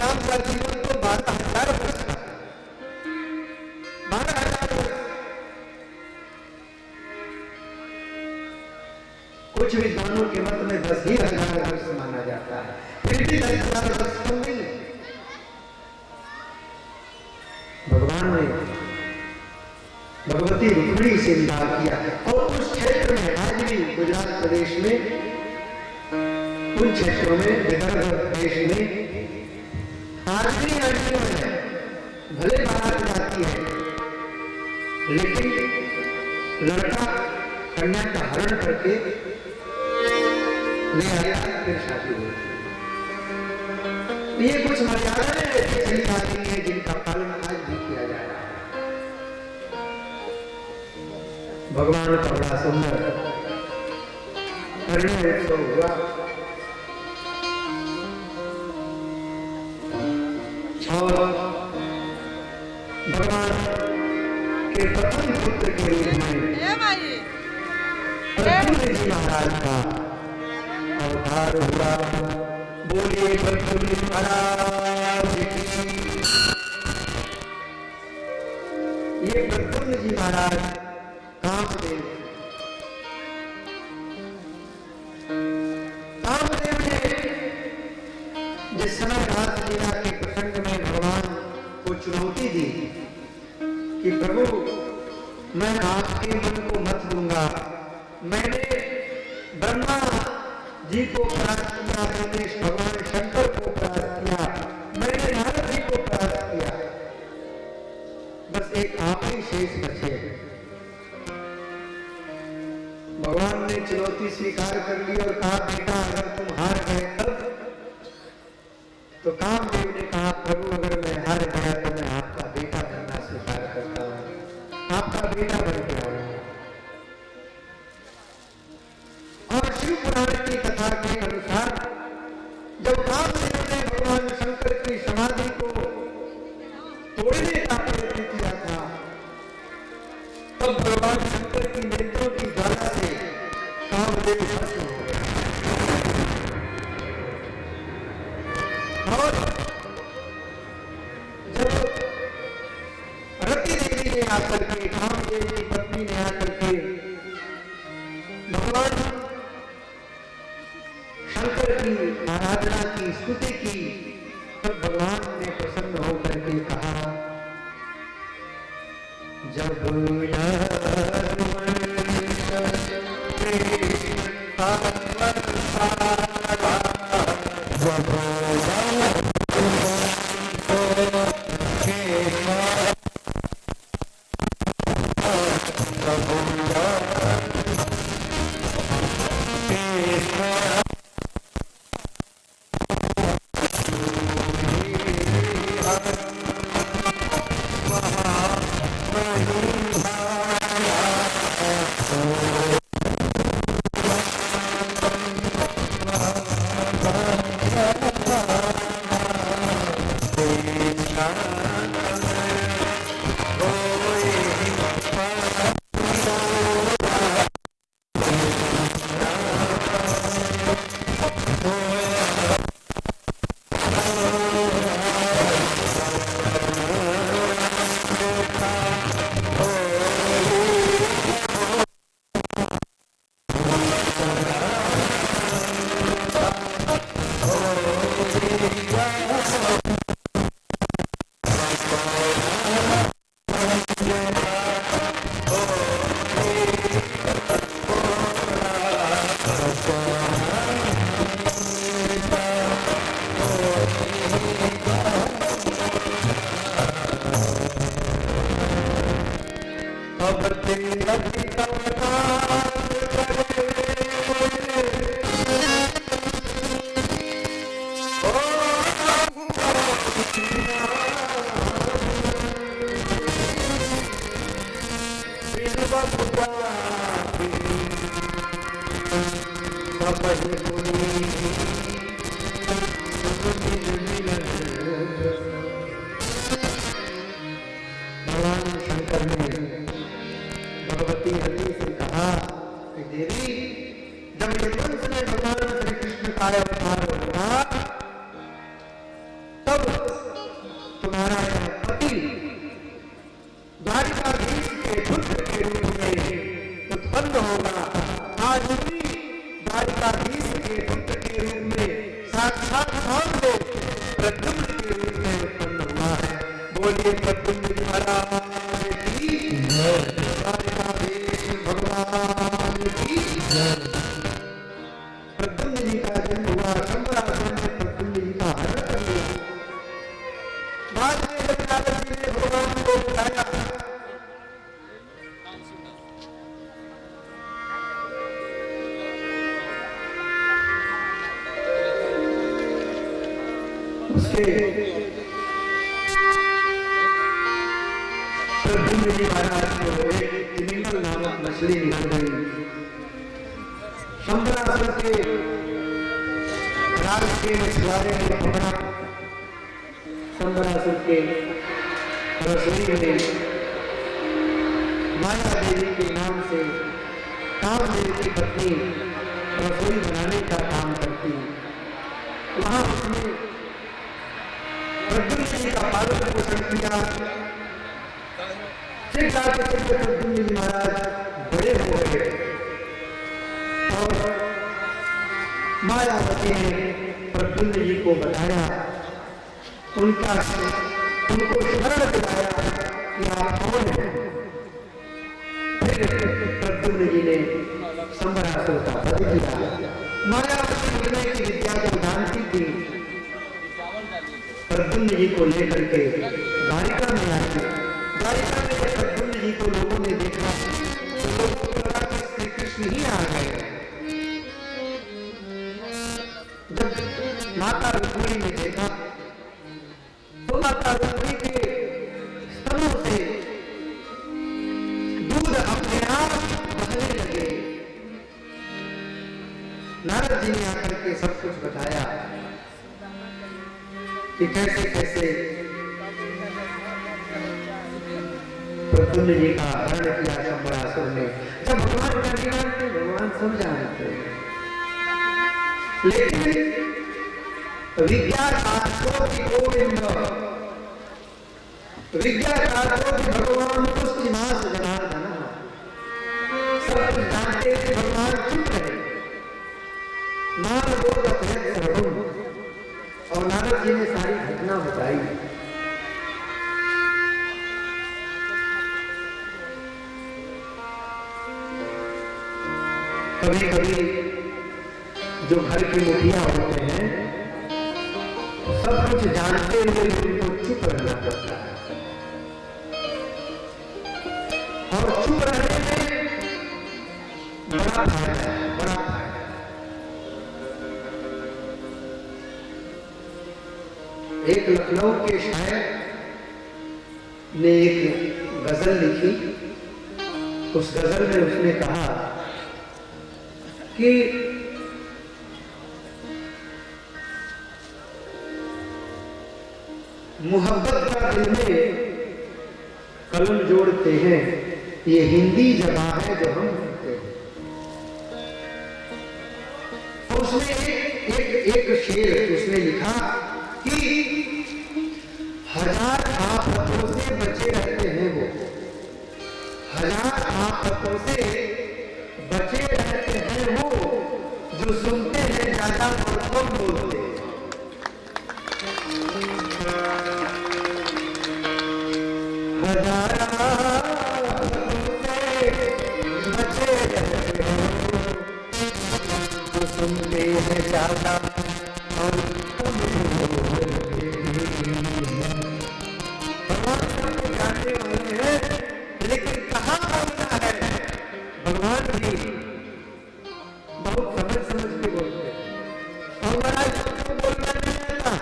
राम का जीवन तो 12,000 वर्ष का, 12,000 वर्ष। कुछ विद्वानों के मत में 10,000 वर्ष माना जाता है, फिर भी 10,000 वर्ष कम नहीं है। भगवान ने भगवती रुक्मिणी से विवाह किया और उस क्षेत्र में आज भी गुजरात प्रदेश में उन क्षेत्रों में विदर्भ देश में आज भी लड़कियों में भले बारात जाती है लेकिन लड़का कन्या का हरण करके ले आया फिर शादी हुई। ये कुछ मर्यादाएं ऐसी चली आती है जिनका पालन आज भी किया जा रहा है। भगवान का बड़ा सुंदर परिणय उत्सव हुआ और भगवान के प्रथम पुत्र के रूप में प्रद्युम्न जी महाराज का अवतार हुआ। बोलिए प्रद्युम्न महाराज की। ये प्रद्युम्न जी महाराज कामदेव ने जिस समय रास लीला के प्रसंग में भगवान को चुनौती दी कि प्रभु मैं आपके मन को मत दूंगा, मैंने ब्रह्मा जी को प्राप्त किया, मैंने भगवान शंकर को प्राप्त किया, मैंने नारद जी को प्राप्त किया, बस एक आप ही शेष बचे। भगवान ने चुनौती स्वीकार कर ली और कहा बेटा अगर तुम हार गए तब, तो कामदेव ने कहा प्रभु अगर मैं हार गया तो मैं आपका बेटा बनना स्वीकार करता हूं, आपका बेटा बन के आऊंगा। और शिव पुराण की कथा के अनुसार जब कामदेव ने भगवान शंकर की समाधि को तोड़ने का प्रयत्न किया था तब भगवान शंकर की नेत्रों की ज्वाला से कामदेव भस्म हो गया। और जब रति देवी ने आकर के, कामदेव की पत्नी ने आकर के भगवान शंकर की आराधना की, स्तुति की, तब भगवान ने प्रसन्न होकर के कहा जब तब तुम्हारा यह पति द्वारिकाधीश के पुत्र के रूप में उत्पन्न होगा। आज भी द्वारिकाधीश के पुत्र के रूप में साक्षात कौन प्रद्युम्न के रूप में उत्पन्न हुआ है। बोलिए प्रद्युम्न महाराज की जय, द्वारिकाधीश भगवान की जय। प्रद्युम्न जी का जन्म हुआ, शंबरासुर ने प्रद्युम्न जी का हरण कर लिया। बाद में जब नारद जी ने भगवान को बुलाया, उसके प्रद्युम्न जी महाराज को एक तिमिंगल नामक मछली निकल गई। शंबरासुर के राज के मछुआरे ने पकड़ा। शंबरासुर के रसोई में माया देवी के नाम से कामदेव की पत्नी रसोई बनाने का काम करती है। वहां उसने प्रद्युम्न जी का पालन पोषण किया। फिर जाकर प्रद्युम्न जी महाराज बड़े हो गए और मायावती ने प्रद्युम्न जी को बताया, उनको स्मरण दिलाया कि आप कौन हैं। फिर प्रद्युम्न जी ने शंबरासुर का वध किया। मायावती निर्णय की विद्या को जानती थी। प्रद्युम्न जी को लेकर के द्वारिका में आई। द्वारिका में जब प्रद्युम्न जी को लोगों ने देखा तो लोगों को लगा कि श्री कृष्ण ही आ गए। जब माता रुक्मिणी ने देखा तो माता रुक्मिणी के स्तनों से दूध अपने आप बहने लगे। नारद जी ने आकर के सब कुछ बताया कि कैसे कैसे प्रद्युम्न जी का हरण किया शंबरासुर ने। जब भगवान का ज्ञान थे, भगवान समझा थे, लेकिन विज्ञातार्थो की गोविंद, विज्ञातार्थो की भगवान तुष्टिमास जनार्दन। सब कुछ जानते थे, भगवान चुप रहे। नारद और नारद जी ने सारी घटना बताई। कभी कभी जो घर के मुखिया होते हैं, सब कुछ जानते हुए उनको चुप रहना पड़ता है। और चुप रहने में बड़ा फायदा है, बड़ा फायदा है। एक लखनऊ के शायर ने एक गजल लिखी। उस गजल में उसने कहा कि मोहब्बत का दिल में कलम जोड़ते हैं, ये हिंदी जबान है जो हम बोलते हैं। तो उसने एक शेर उसने लिखा कि हजार आफतों से बचे रहते हैं वो, हजार आफतों से बचे रहते हैं वो, जो सुनते हैं ज्यादा और कम बोलते हैं। हजार आफतों से बचे रहते हैं जो सुनते हैं ज्यादा और कम बोलते हैं। भगवान सबको जानने वाले हैं, लेकिन कहाँ बोलना है भगवान भी बहुत समझ के बोलते हैं। और महाराज सबको बोलना नहीं आता,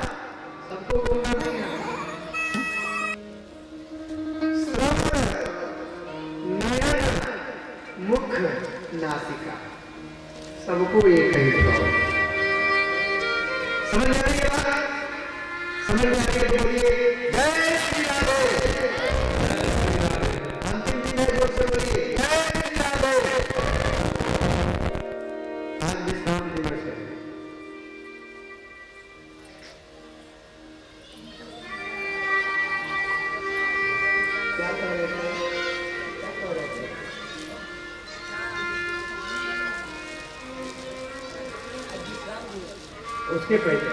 सबको बोलना नहीं आता। श्रवण, नयन, मुख, नासिका सबको एक ही भाव। समझ में आ रही है बात? समझ में आ रही है? बोलिए जय श्री राधे। अंतिम दिन है, जोर से बोलिए जय श्री राधे। आज विश्राम दिवस है। उसके पहले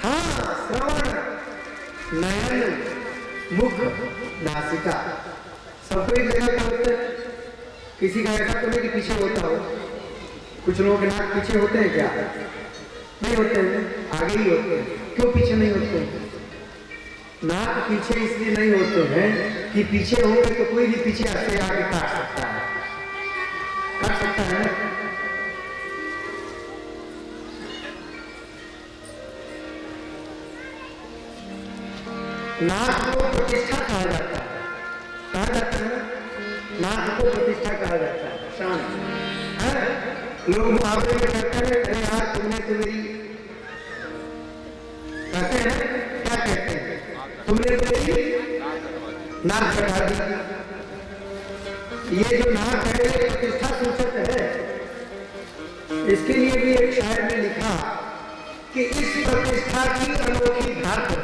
हाँ, श्रवण, नयन, मुख, नासिका सबको एक जगह पे होते हैं। किसी का ऐसा तो नहीं कि पीछे होता हो। कुछ लोगों के नाक पीछे होते हैं क्या? नहीं होते हैं, आगे ही होते हैं। क्यों पीछे नहीं होते हैं? नाक पीछे इसलिए नहीं होते हैं कि पीछे होंगे तो कोई भी पीछे से आगे काट सकता है, काट सकता है। नाक को प्रतिष्ठा कहा जाता है, कहा जाता है नाक को प्रतिष्ठा कहा जाता है। शांत है, लोग मुहावरे में कहते हैं अरे यार तुमने तो मेरी, कहते हैं क्या कहते हैं, तुमने तो मेरी नाक कटा दी। ये जो नाक है ये प्रतिष्ठा सूचक है। इसके लिए भी एक शायर ने लिखा कि इस प्रतिष्ठा की अनोखी धात है,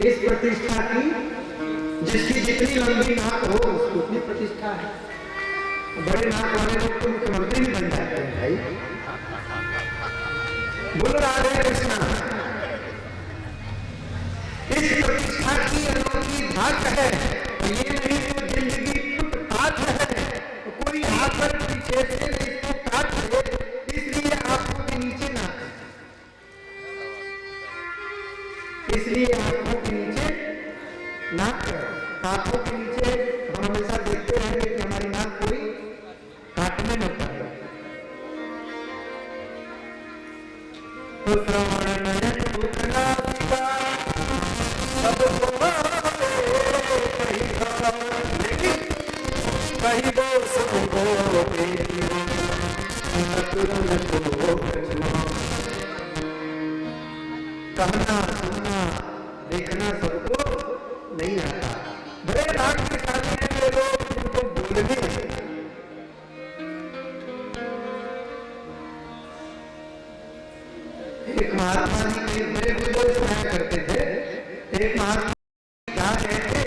इस प्रतिष्ठा की, जिसकी जितनी लंबी नाक हो उसकी उतनी प्रतिष्ठा है। बड़े नाक वाले लोग तो मुख्यमंत्री भी बन जाते हैं भाई। बोल राधे कृष्णा। इस प्रतिष्ठा की अनोखी धाक है, ये नहीं तो जिंदगी फुटपाथ है, तो कोई आकर पीछे से इसको काट दे, इसलिए आंखों के नीचे नाक है, इसलिए आंखों के नीचे नाक है। आंखों के नीचे हम हमेशा देखते रहेंगे कि हमारी नाक कोई काटने न पाए। तो श्रवण नयन मुख नासिका सब कहीं वो सुनो कहना सुनना देखना सबको नहीं आता। बड़े राग के साथ हैं लोग जिनको बोलने, एक महात्मा जी के बड़े बुजुर्ग सुनाया करते थे। एक महात्मा जा रहे थे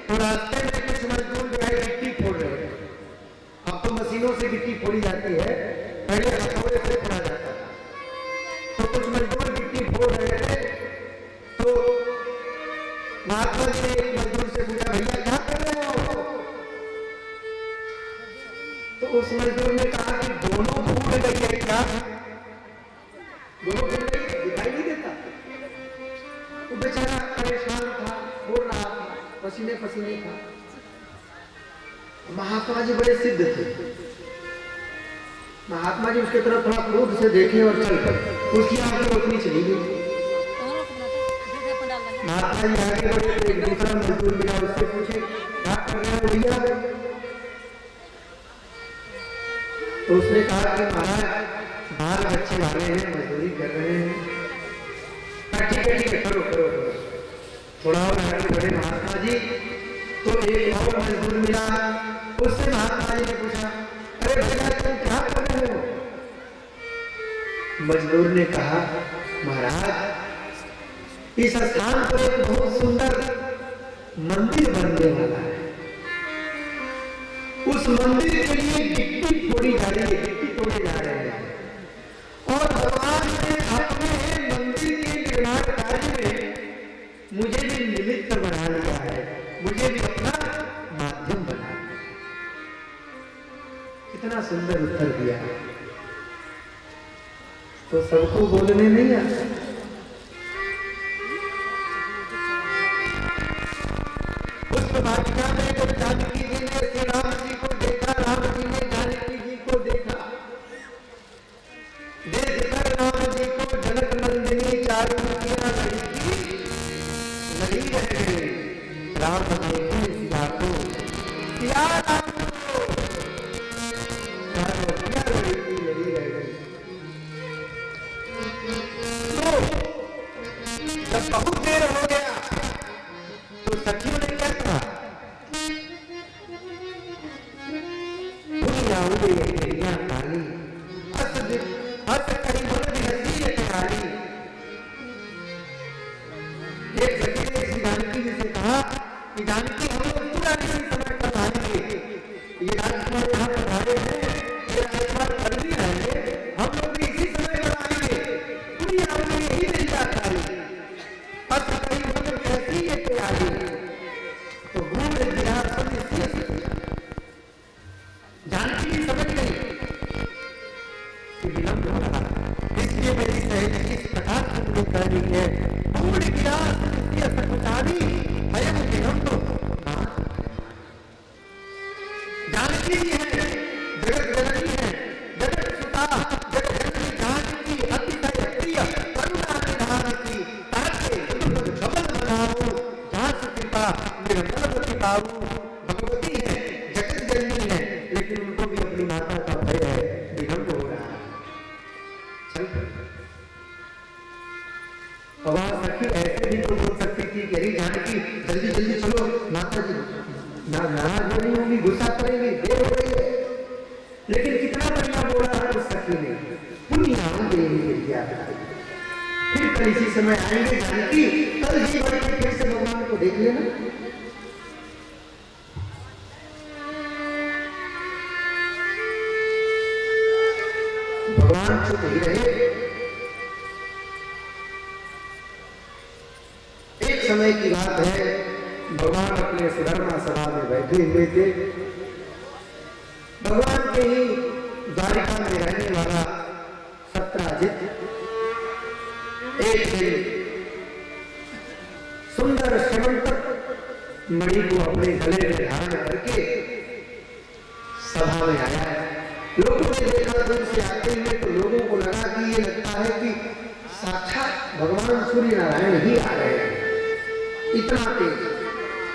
तो रास्ते में कुछ मजदूर जो है गिट्टी फोड़ रहे थे। अब तो मशीनों से गिट्टी फोड़ी जाती है, पहले हथौड़े से फोड़ा जाता था। तो कुछ मजदूर गिट्टी फोड़ रहे थे तो महात्मा जी ने एक मजदूर से पूछा भैया क्या कर रहे हो? तो उस मजदूर ने कहा कि दोनों फूट गई है क्या? दोनों फूट गई, दिखाई नहीं देता। वो बेचारा परेशान था, बोल रहा था, पसीने पसीने था। महात्मा जी बड़े सिद्ध थे। महात्मा जी उसके तरफ थोड़ा क्रोध से देखे और चल पड़े, उसकी आंखें रोशनी चली गई। महात्मा जी आगे बढ़े तो एक दूसरा मजदूर मिला, उससे पूछे क्या कर रहे हो भैया? तो उसने कहा कि महाराज बाल बच्चे वाले हैं, मजदूरी कर रहे हैं। ठीक है करो करो करो। थोड़ा और आगे बढ़े महात्मा जी तो एक और मजदूर मिला, उससे महात्मा जी ने पूछा अरे भैया तुम क्या कर रहे हो? मजदूर ने कहा महाराज इस स्थान पर एक बहुत सुंदर मंदिर बनने वाला है, उस मंदिर के लिए गिट्टी फोड़ी जा रही है, गिट्टी तोड़े जा रहे हैं। और भगवान ने अपने मंदिर के निर्माण कार्य में मुझे भी निमित्त बना लिया है, मुझे भी अपना माध्यम बना लिया। कितना सुंदर उत्तर दिया। तो सबको बोलने नहीं आता। वाटिका में जब जानकी जी ने श्री राम जी को देखा, राम जी ने जानकी जी को देखा, देखकर राम जी को जनक नंदिनी चारों मुखिया लड़ी रह गई। राम देखे सीता को, सिया राम को चारों मुखिया लड़ी रह गई। तो जब बहुत देर हो गया तो सखियों ने क्या कहा? काली हस करी मन हसी काली। एक सखी ने जानकी जी से कहा कि जानकी हम लोग पूरा नहीं समय पर आएंगे, ये राजकुमार यहाँ पर आए हैं, ये मेरी सहेली इस प्रकार तुमने कर रही है, भूल गिरा सत्य सकुचारी भयम विलंब जानकी जी है, जगत जननी है, जगत सुता, जगत जननी जानकी अतिशय प्रिय करुणा निधान की ताके छबल बनाओ जास कृपा निरंतर पाऊ। भगवती है, जगत जननी है, लेकिन उनको भी अपनी माता का भय है, विलंब हो रहा है। चल अब सखी ऐसे भी तो बोल सकती थी कि अरे जानकी जल्दी जल्दी चलो, माता जी नाराज नहीं होंगी, गुस्सा करेंगी, देर हो रही है। लेकिन कितना बढ़िया बोला है उस सखी ने, पुण्य आऊंगे विद्या। फिर कल इसी समय आएंगे जानकी, कल जी बढ़ के फिर से भगवान को देख लेना। भगवान चुप ही रहे। एक समय की बात है, भगवान अपने सुधर्मा सभा में बैठे हुए थे। भगवान के ही द्वारिका में रहने वाला सत्राजित एक दिन सुंदर श्रीमंत मणि को अपने गले में धारण करके सभा में आया है। लोगों ने देखा, दूर से आते हुए तो लोगों को लगा कि ये लगता है कि साक्षात भगवान सूर्य नारायण ही आ रहे हैं, इतना तेज।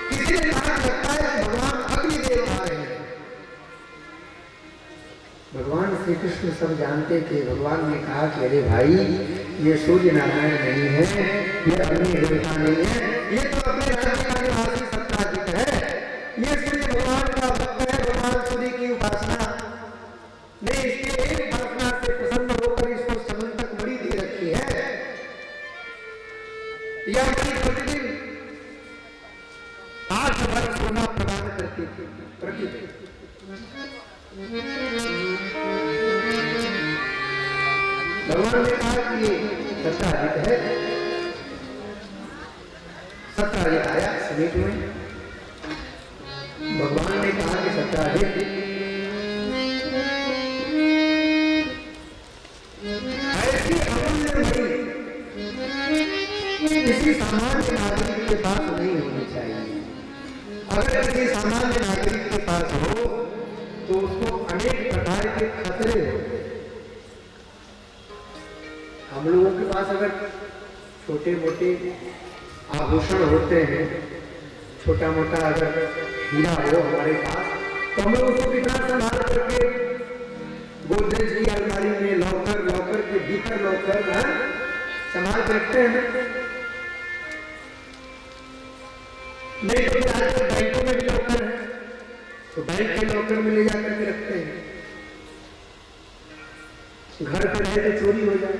किसी ने कहा लगता है कि भगवान अग्निदेव आ रहे हैं। भगवान श्री कृष्ण सब जानते थे। भगवान ने कहा कि अरे भाई, ये सूर्य नारायण नहीं है, ये अग्नि देवता नहीं है, ये तो अपने राज्य का निवासी सत्राजित है, ये सूर्य भगवान का भक्त है। भगवान सूर्य की उपासना ने इसके एक उपासना से प्रसन्न होकर इसको समंतक मणि दे रखी है। यह प्रतिदिन 8 वर्ष सोना प्रदान करती थी प्रतिदिन। भगवान ने कहा कि ये सत्राजित है। सत्राजित आया समीप में। भगवान ने कहा कि सत्राजित, ऐसी अमूल्य मणि किसी सामान्य नागरिक के पास नहीं होनी चाहिए। अगर किसी सामान्य नागरिक के पास हो तो उसको अनेक प्रकार के खतरे होते हैं। हम लोगों के पास अगर छोटे मोटे आभूषण होते हैं, छोटा मोटा अगर हीरा हो हमारे पास, तो हम लोग उसको कितना संभाल करके गोदरेज की अलमारी में लॉकर के भीतर लॉकर संभाल के रखते हैं। नहीं तो फिर आजकल बैंकों में भी लॉकर है, तो बैंक के लॉकर में ले जाकर के रखते हैं। घर पर रहे तो चोरी हो जाए।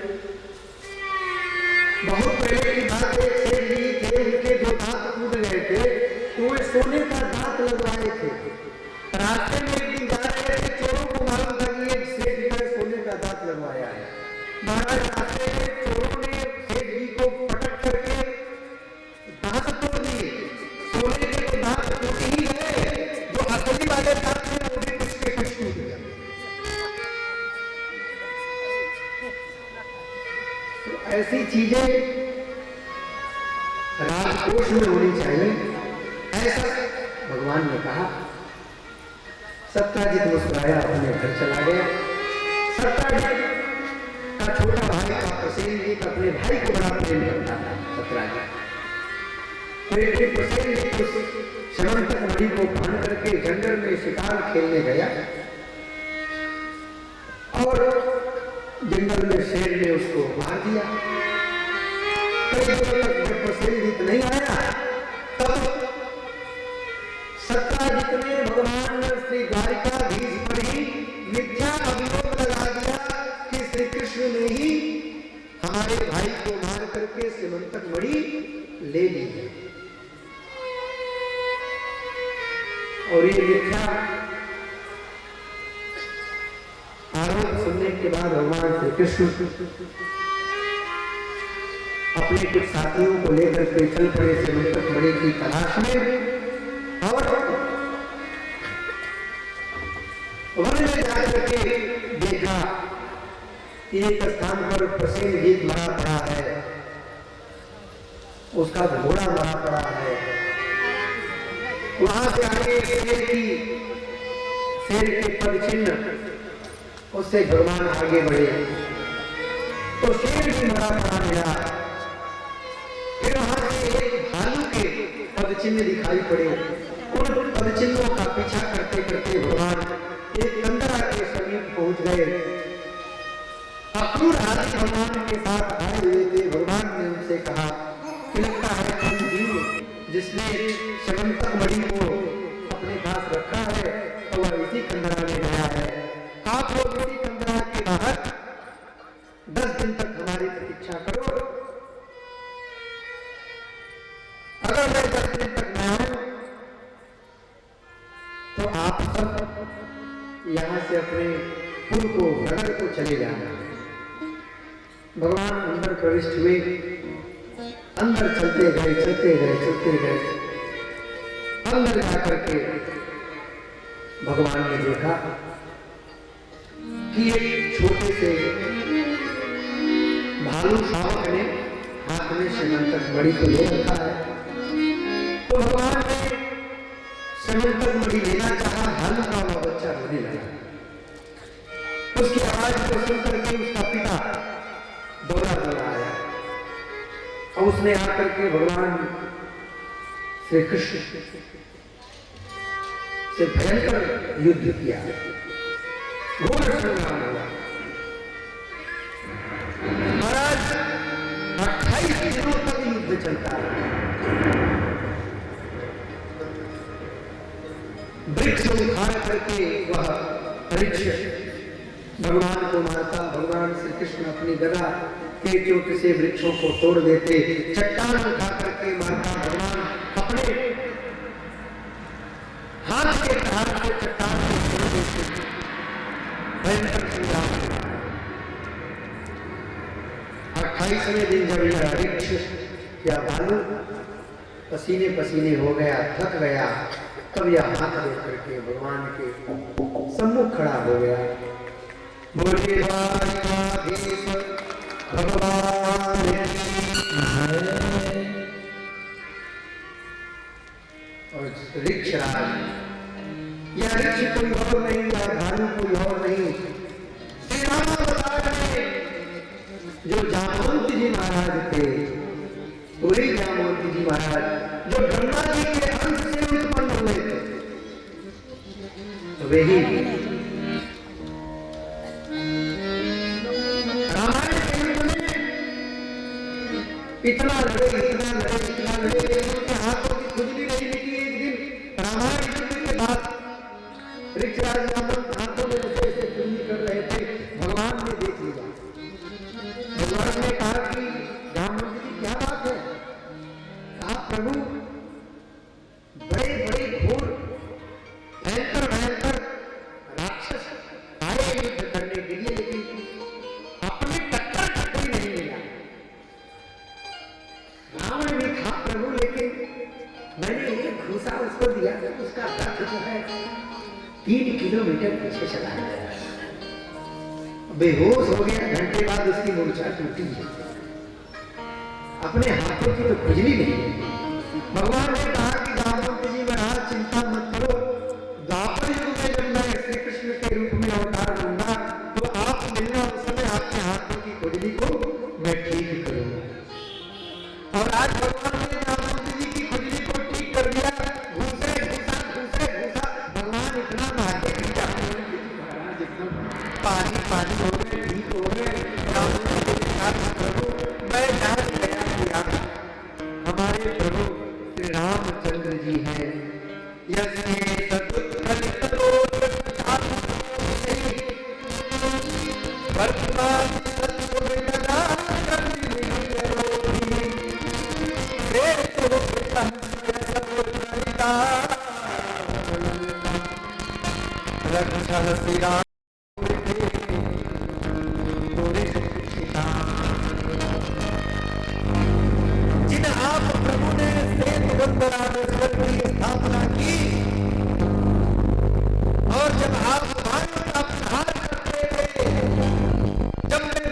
बहुत पहले की बात है, सेठ जी थे, उनके जो दांत टूट गए थे तो वे सोने का दांत लगवाए थे। रास्ते में एक दिन जा रहे थे, चोरों को मालूम था कि एक सेठ जी ने सोने का दांत लगवाया है। महाराज रास्ते में चोरों ने सेठ जी को पटक करके दांत तोड़ दिए। सोने के तो दांत टूट ही गए, जो असली वाले दांत थे वो भी कुछ के कुछ टूट गए। तो ऐसी चीजें राजकोष में होनी चाहिए, ऐसा भगवान ने कहा। सत्राजित मुस्कुराया, अपने घर चला गया। सत्राजित का छोटा भाई का प्रसेनजीत अपने भाई को बड़ा प्रेम करता था। सत्राजित तो एक दिन प्रसेनजीत उस समंतक मणि को बांध करके जंगल में शिकार खेलने गया और जंगल में शेर ने उसको मार दिया। कई दिनों तक जब प्रसेनजीत नहीं आया, तब सत्राजित ने भगवान श्री द्वारिकाधीश पर ही मिथ्या अभियोग लगा दिया कि श्री कृष्ण ने ही हमारे भाई को मार करके समंतक मणि ले ली है। और ये मिथ्या आरोप सुनने के बाद भगवान श्री कृष्ण अपने कुछ साथियों को लेकर के चल पड़े समंतक मणि की तलाश में। और वन में जाकर के देखा एक स्थान पर प्रसेनजीत मरा पड़ा है, उसका घोड़ा मरा पड़ा है। वहां से आगे शेर के पद चिन्ह, उससे भगवान आगे बढ़े तो शेर भी मरा पड़ा मिला। फिर वहां से एक भालू के पद चिन्ह दिखाई पड़े। उन पद चिन्हों का पीछा करते करते भगवान एक कंदरा के समीप पहुंच गए। अक्रूर आदि भगवान के साथ आए हुए थे। भगवान ने उनसे कहा कि लगता है तुम जीव जिसने शमंतक मणि को अपने पास रखा है तो वह इसी कंदरा में गया है। आप लोग इसी कंदरा के बाहर 10 दिन तक हमारी प्रतीक्षा करो। अगर मैं 10 दिन तक न आऊं तो आप सब यहां से अपने पुर को नगर को चले जाना। भगवान अंदर प्रविष्ट हुए, अंदर चलते गए चलते गए चलते गए। अंदर जाकर के भगवान ने देखा कि एक छोटे से भालू शावक ने हाथ में शमंतक मणि को ले रखा है। तो भगवान ने शमंतक मणि लेना चाहा, भालू का वह बच्चा रोने लगा। उसकी आवाज को सुनकर के उसका पिता दौड़ा दौड़ा आया और उसने आकर के भगवान श्री कृष्ण से भयंकर युद्ध किया, घोर संग्राम हुआ। महाराज 28 दिनों तक युद्ध चलता है। वृक्ष उखाड़ करके वह परीक्षित भगवान को मारता। भगवान श्री कृष्ण अपनी गदा के चोट से वृक्षों को तोड़ देते, चट्टान उठा करके मारता। भगवान अपने हाथ के प्रहार से चट्टान को तोड़ देते। भयंकर संग्राम। 28वें दिन जब यह वृक्ष या भालू पसीने पसीने हो गया, थक गया, तब यह हाथ लेकर के भगवान के सम्मुख खड़ा हो गया। बोलिए द्वारकाधीश भगवान और ऋक्षराज, यह ऋक्ष कोई और नहीं, यह भालू कोई और नहीं, श्री रामावतार में जो जामवंत जी महाराज थे, वही जामवंत जी महाराज जो ब्रह्मा जी के अंश से उत्पन्न हुए थे, वही इतना लड़े उनके हाथों की खुजली नहीं मिटी। एक दिन रामायण युद्ध के बाद ऋक्षराज हाथों में ऐसे खुजली कर रहे थे, भगवान ने देख लिया। भगवान ने कहा कि जामवंत जी क्या बात है? कहा प्रभु बड़े बड़े घोर भयंकर भयंकर राक्षस आए युद्ध करने के लिए, लेकिन अपने टक्कर कोई नहीं मिला। रावण भी था प्रभु, लेकिन मैंने एक घूसा उसको दिया तो उसका दर्द जो है 3 किलोमीटर पीछे चला गया, बेहोश हो गया। घंटे बाद उसकी मूर्छा टूटी है। अपने हाथों की तो खुजली नहीं। भगवान ने कहा कि जामवंत जी महाराज चिंता मत करो, द्वापर युग में जब मैं श्री कृष्ण के रूप में अवतार लूंगा तो आप मिलना, उस समय आपके हाथों की खुजली को मैं ठीक करूंगा। और आज भगवान ने जामवंत जी की खुजली को ठीक कर दिया। घूसे घूसा भगवान इतना मारे कि जामवंत जी महाराज एकदम पानी हो गए, ठीक हो गए। प्रभु मैं जान गया कि आप हमारे प्रभु श्री रामचंद्र जी हैं। श्री राम जिन आप प्रभु ने की स्थापना की, और जब आप वायु का प्रहार करते थे, जब मैं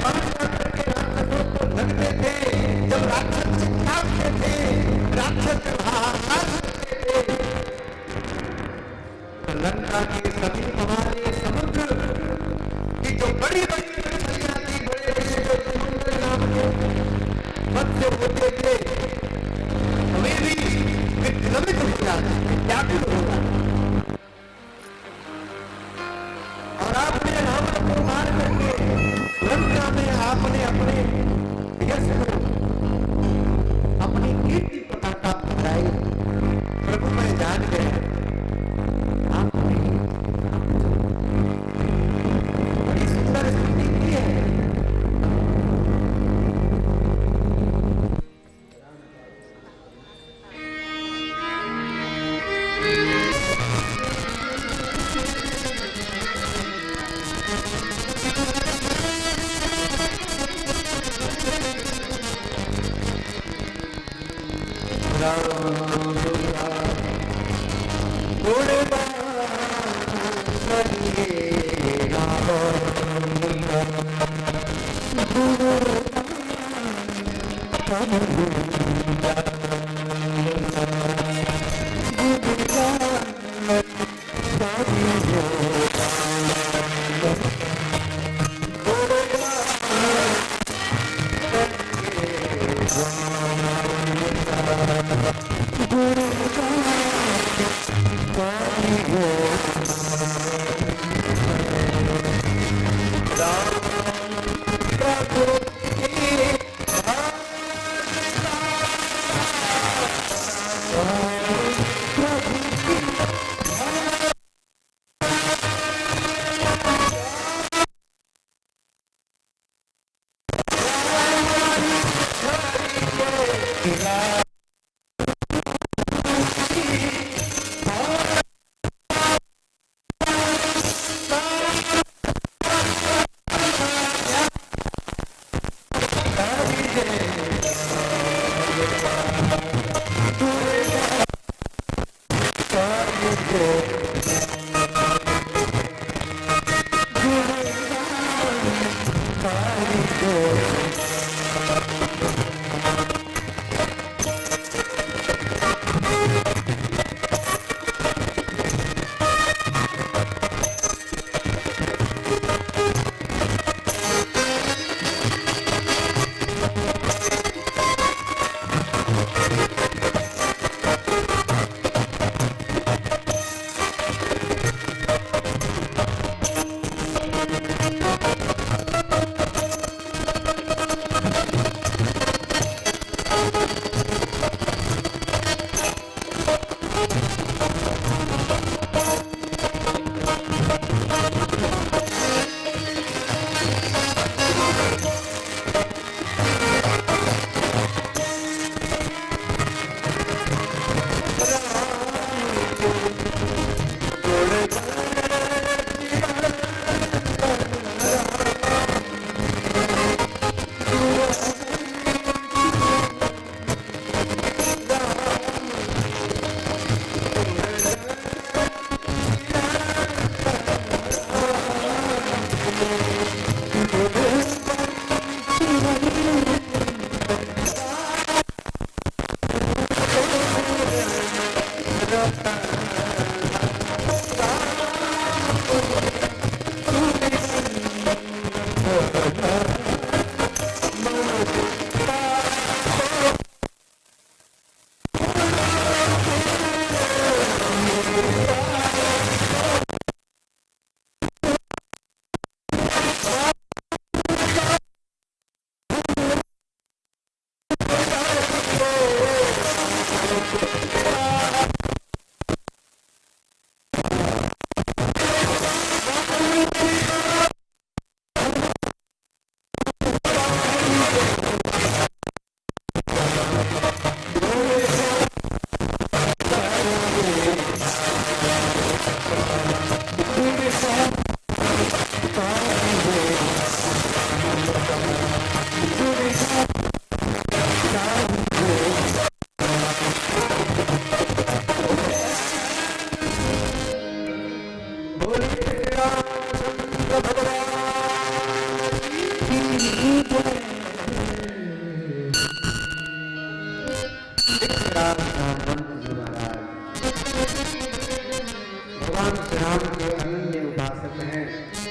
भगवान श्री राम के अनन्य उपासक हैं,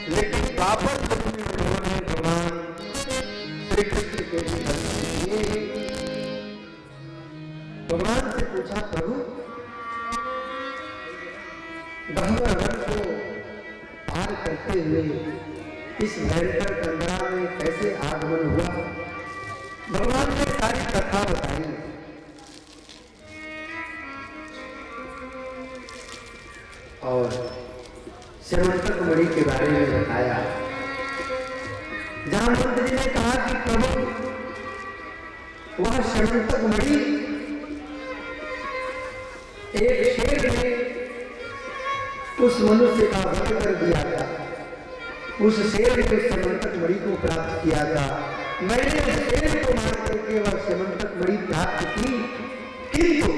लेकिन द्वापर युग में उन्होंने भगवान श्री कृष्ण के दर्शन किए। भगवान से पूछा, प्रभु गंगा को पार करते हुए इस भयंकर गंगा में कैसे आगमन हुआ? भगवान ने सारी कथा बताई। और श्यमंतक मणि के बारे में बताया। जामवंत जी ने कहा कि प्रभु वह श्यमंतक मणि एक शेर ने उस मनुष्य का वध कर दिया था। उस शेर ने श्यमंतक मणि को प्राप्त किया था। मैंने उस शेर को मार करके वह श्यमंतक मणि प्राप्त की किंतु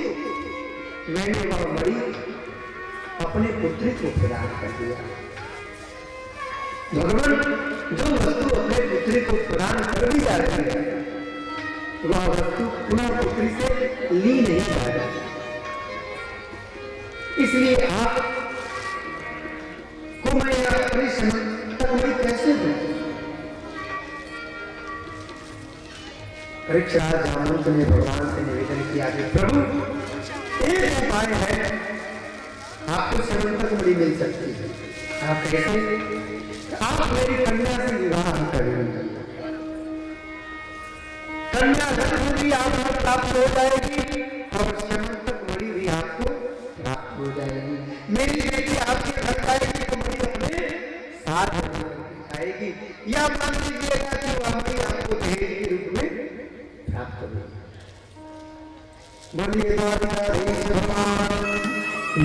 मैंने वह मणि अपने पुत्री को प्रदान कर दिया। भगवान जो वस्तु अपने पुत्री को प्रदान कर दी जाती है वह वस्तु पुनः पुत्री से ली नहीं जा जाती। इसलिए आप को मैं अपनी समझ कैसे दूं? परीक्षार्थ जामवंत ने भगवान से निवेदन किया कि प्रभु एक उपाय है, आपको समंतक मणि मिल सकती है। आप कैसे? आप मेरी कन्या से विवाह करेंगे, कन्या धन भी आपको प्राप्त हो जाएगी और समंतक मणि भी आपको प्राप्त हो जाएगी। मेरी बेटी आपके घर आएगी तो मणि अपने साथ आएगी, या मान लीजिएगा कि वह मणि आपको दहेज के रूप में प्राप्त होगी। बोलिए द्वारकाधीश भगवान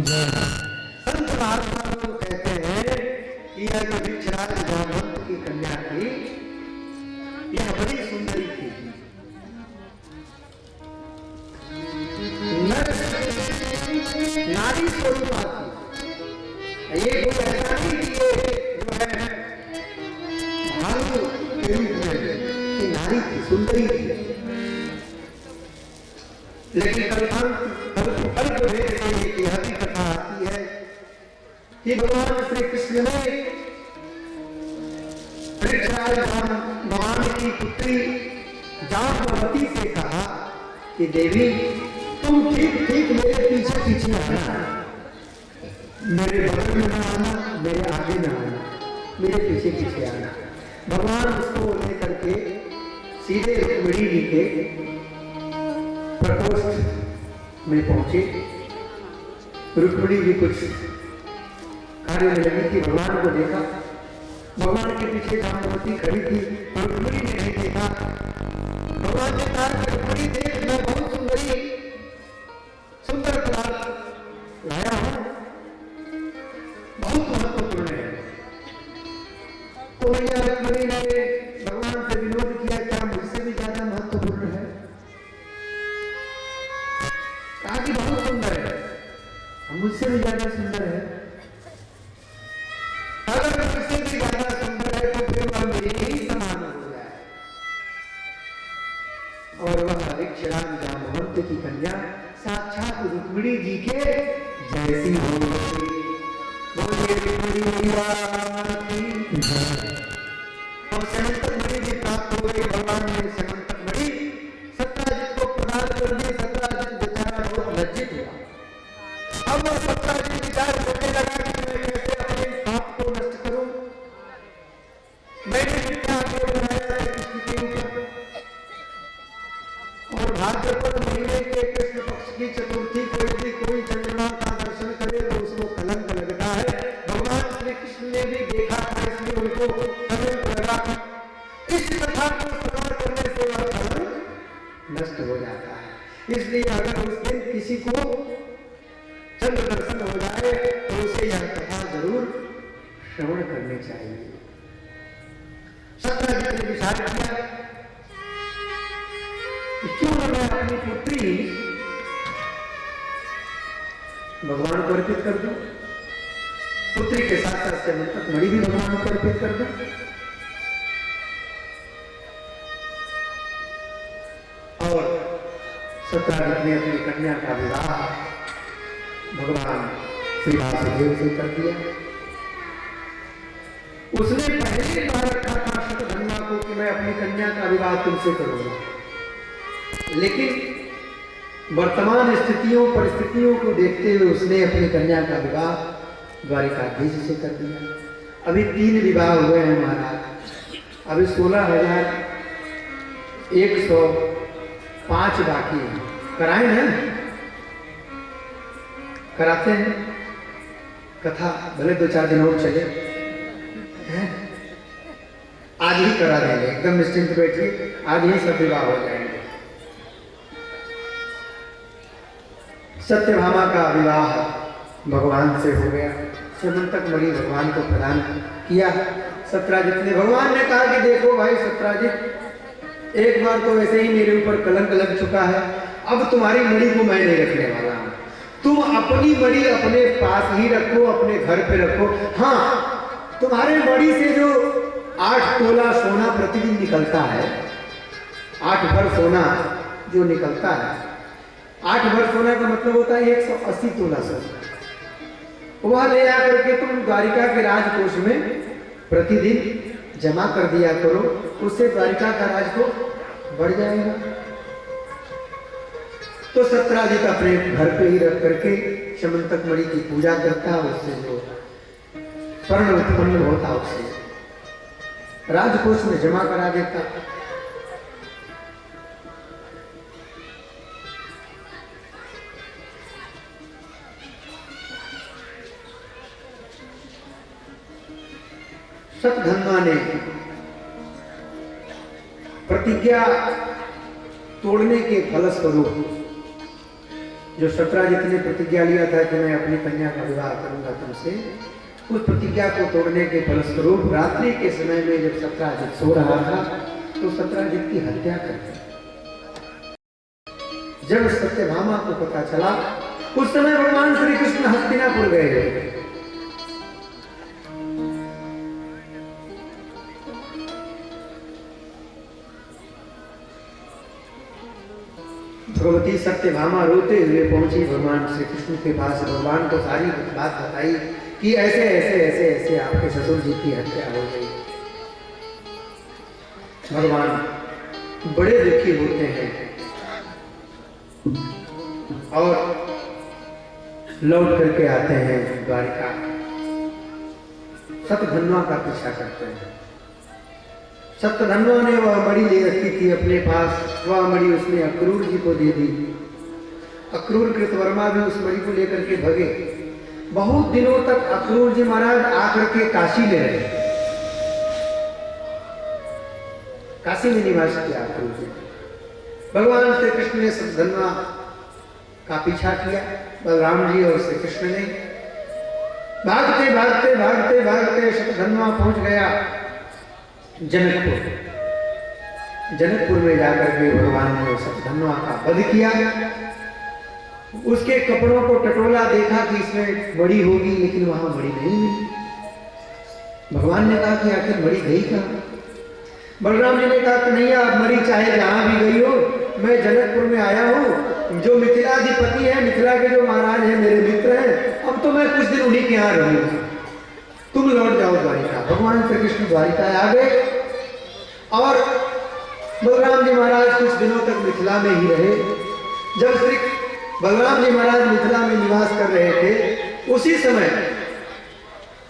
जय। संत महात्मा लोग कहते हैं कि यह जो परीक्षार्थ जामवंत की कन्या थी यह बड़ी सुंदरी थी। नारी स्वरूपा थी। ये कोई ऐसा नहीं कि ये जो है भालू के रूप में नारी थी, सुंदरी थी। लेकिन कल्प भेद की यह भी कथा आती है कि भगवान श्री कृष्ण ने परीक्षार्थ भगवान की पुत्री जाम्बवती से कहा कि देवी तुम ठीक ठीक मेरे पीछे पीछे आना, मेरे बगल में ना आना, मेरे आगे ना आना, मेरे पीछे पीछे आना। भगवान उसको लेकर के सीधे रुक्मिणी जी के प्रकोष्ठ में पहुंचे। रुक्मिणी जी कुछ कार्य में लगी थी, भगवान को देखा। भगवान के पीछे जाम्बवती खड़ी थी, रुक्मिणी ने नहीं देखा। भगवान ने कहा कि रुक्मिणी देख, मैं बहुत सुंदर पदार्थ लाया हूं, बहुत महत्वपूर्ण है। तो भैया रुक्मिणी ने भगवान से विनोद किया, क्या मुझसे भी ज्यादा महत्वपूर्ण है? कहा कि बहुत सुंदर है, मुझसे भी ज्यादा सुंदर है। अगर मुझसे भी ज्यादा सुंदर है तो फिर वह मेरे ही समान हो जाए। और वह परीक्षार्थ जामवंत की कन्या साक्षात रुक्मिणी जी के जैसी हो गई। बोलिए रुक्मिणी मैया की जय। और समंतक मणि भी प्राप्त हो गई। भगवान ने समंतक मणि सत्राजित को प्रदान कर दी। सत्राजित बेचारा बहुत लज्जित हुआ। अब वह सत्राजित विचार करने लगा कि मैं कैसे अपने पाप को नष्ट करूं। मैंने मिथ्या आरोप लगाया है कृष्ण के ऊपर, और भाद्रपद महीने के कृष्ण पक्ष की चतुर्थी को यदि कोई चंद्रमा का दर्शन करे तो उसको कलंक लगता है। भगवान श्री कृष्ण ने भी देखा था, इसलिए उनको कलंक लगा। इस कथा को श्रवण करने से वह कलंक नष्ट हो जाता है। इसलिए अगर उस दिन किसी को चंद्र दर्शन हो जाए तो उसे यह कथा जरूर श्रवण करनी चाहिए। सत्राजित ने विचार किया क्यों न मैं अपनी पुत्री भगवान को अर्पित कर दूं, पुत्री के साथ साथ समंतक मणि भी भगवान को अर्पित कर दूं। और सत्राजित ने अपनी कन्या का विवाह भगवान श्री वासुदेव से कर दिया। उसने पहले कहा रखा था शतधन्वा को कि मैं अपनी कन्या का विवाह तुमसे करूंगा, लेकिन वर्तमान स्थितियों परिस्थितियों को देखते हुए उसने अपनी कन्या का विवाह द्वारिकाधीश से कर दिया। अभी 3 विवाह हुए हैं महाराज, अभी 16,105 बाकी हैं। कराए ना, कराते हैं कथा, भले 2-4 दिन और चले, आज ही करा देंगे। एकदम निश्चिंत बैठिए, आज ही सब विवाह हो जाएंगे। सत्यभामा का विवाह भगवान से हो गया। समंतक मणि भगवान को प्रदान किया सत्राजित ने। भगवान ने कहा कि देखो भाई सत्राजित, एक बार तो ऐसे ही मेरे ऊपर कलंक लग चुका है, अब तुम्हारी मणि को मैं नहीं रखने वाला हूं। तुम अपनी मणि अपने पास ही रखो, अपने घर पे रखो। हाँ, तुम्हारे मणि से जो 8 तोला सोना प्रतिदिन निकलता है, 8 भर सोना जो निकलता है, 8 भर सोना का मतलब होता है 180 तोला सोना। वह ले आकर के तुम द्वारिका के राजकोष में प्रतिदिन जमा कर दिया करो, उससे द्वारिका का राजकोष बढ़ जाएगा। तो सत्राजित अपने घर पे ही रख करके शमंतक मणि की पूजा करता, उससे जो स्वर्ण उत्पन्न होता उससे राजकोष में जमा करा देता। सतधन्वा ने प्रतिज्ञा तोड़ने के फलस्वरूप, जो सत्राजित ने प्रतिज्ञा लिया था कि मैं अपनी कन्या का विवाह करूंगा तुमसे, उस प्रतिज्ञा को तोड़ने के फलस्वरूप रात्रि के समय में जब सत्राजित सो रहा था तो सत्राजित की हत्या कर दी। जब सत्यभामा को पता चला, उस समय भगवान श्री कृष्ण हस्तिनापुर गए। भगवती सत्यभामा रोते हुए पहुंची भगवान श्री कृष्ण के पास। भगवान को सारी बात बताई कि ऐसे ऐसे ऐसे ऐसे आपके ससुर जी की हत्या हो गई। भगवान बड़े दुखी होते हैं और लौट करके आते हैं द्वारिका। सतधन्वा का पीछा करते हैं। सतधन्वा ने वह मणि ले रखी थी अपने पास, वह मणि उसने अक्रूर जी को दे दी। अक्रूर कृतवर्मा भी उस मणि को लेकर के भगे। बहुत दिनों तक अक्रूर जी महाराज आकर के काशी में रहे, काशी में निवास किया अक्रूर जी। भगवान श्री कृष्ण ने सतधन्वा का पीछा किया, बलराम जी और श्री कृष्ण ने। भागते भागते भागते भागते सतधन्वा पहुंच गया जनकपुर। जनकपुर में जाकर के भगवान ने सतधन्वा का वध किया। उसके कपड़ों को टटोला, देखा कि इसमें मणि होगी, लेकिन वहां मणि नहीं मिली। भगवान ने कहा कि आखिर मणि गई कहां? बलराम जी ने कहा कि नहीं, आप मणि चाहे जहां भी गई हो, मैं जनकपुर में आया हूं। जो मिथिलाधिपति है, मिथिला के जो महाराज हैं, मेरे मित्र हैं, अब तो मैं कुछ दिन उन्हीं के यहाँ रहूंगा, तुम लौट जाओ द्वारिका। भगवान श्री कृष्ण द्वारिका आ गए और बलराम जी महाराज कुछ दिनों तक मिथिला में ही रहे। जब श्री बलराम जी महाराज मिथिला में निवास कर रहे थे, उसी समय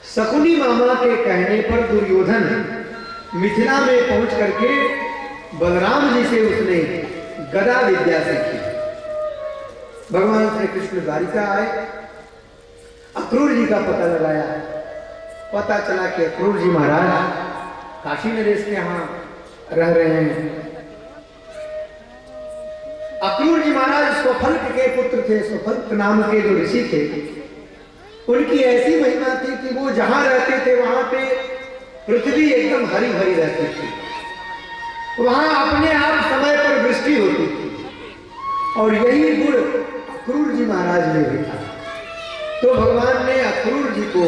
शकुनी मामा के कहने पर दुर्योधन मिथिला में पहुंच करके बलराम जी से उसने गदा विद्या सीखी। भगवान श्री कृष्ण द्वारिका आए, अक्रूर जी का पता लगाया। पता चला कि अक्रूर जी महाराज काशी नरेश के यहाँ रह रहे हैं। अक्रूर जी महाराज स्वफल्क के पुत्र थे। स्वफल्क नाम के जो ऋषि थे, उनकी ऐसी महिमा थी कि वो जहां रहते थे वहां पे पृथ्वी एकदम हरी भरी रहती थी। वहां अपने आप समय पर वृष्टि होती थी और यही गुण अक्रूर जी महाराज में भी था। तो भगवान ने अक्रूर जी को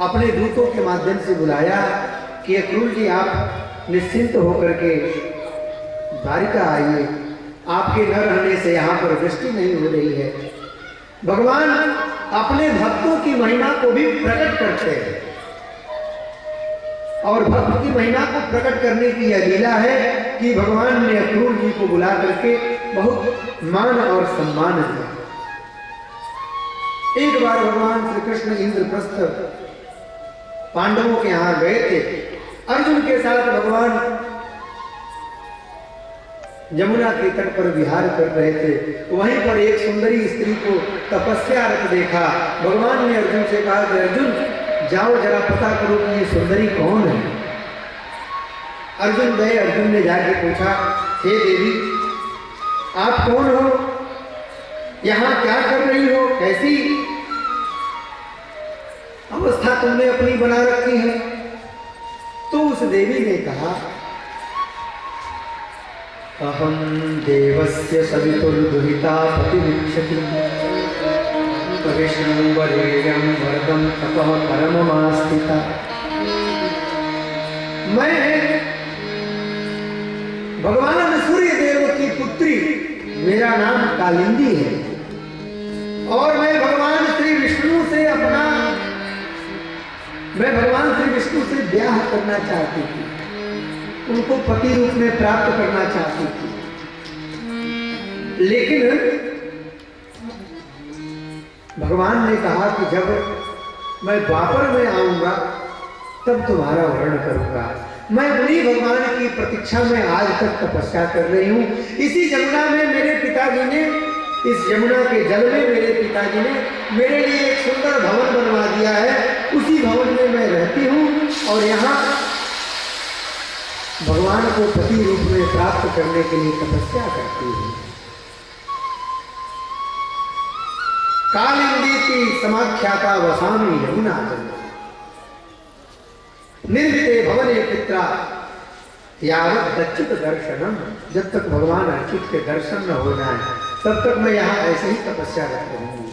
अपने दूतों के माध्यम से बुलाया कि अक्रूर जी, आप निश्चिंत होकर के द्वारिका आइए, आपके न रहने से यहाँ पर वृष्टि नहीं हो रही है। भगवान अपने भक्तों की महिमा को भी प्रकट करते हैं और भक्त की महिमा को प्रकट करने की यह लीला है कि भगवान ने अक्रूर जी को बुला करके बहुत मान और सम्मान दिया। एक बार भगवान श्री कृष्ण इंद्रप्रस्थ पांडवों के यहां गए थे। अर्जुन के साथ भगवान यमुना के तट पर विहार कर रहे थे। वहीं पर एक सुंदरी स्त्री को तपस्यारत देखा। भगवान ने अर्जुन से कहा कि अर्जुन, जाओ जरा पता करो कि ये सुंदरी कौन है। अर्जुन गए। अर्जुन ने जाके पूछा, हे देवी, आप कौन हो, यहाँ क्या कर रही हो, कैसी अवस्था तुमने अपनी बना रखी है। तो उस देवी ने कहा अहम देवस्य सवितुर्दुहिता प्रतिवीक्षति विष्णुवरेण्यं वरदं तपः परममास्थिता। मैं भगवान सूर्य देव की पुत्री, मेरा नाम कालिंदी है और मैं भगवान श्री विष्णु से ब्याह करना चाहती थी, उनको पति रूप में प्राप्त करना चाहती थी। लेकिन भगवान ने कहा कि जब मैं द्वापर में आऊंगा तब तुम्हारा वर्ण करूंगा। मैं उन्हीं भगवान की प्रतीक्षा में आज तक तपस्या कर रही हूं। इसी यमुना में मेरे पिताजी ने, इस यमुना के जल में मेरे पिताजी ने मेरे लिए एक सुंदर भवन बनवा दिया है। उसी भवन में मैं रहती हूं और यहाँ भगवान को पति रूप में प्राप्त करने के लिए तपस्या करती हूं। कालिंदी समाख्याता वसामी यमुना जल निर्मिते भवने पित्रा यावत अच्युत दर्शनम। जब तक भगवान अच्युत के दर्शन न हो जाए तब तक मैं यहाँ ऐसे ही तपस्या करती रहूंगी।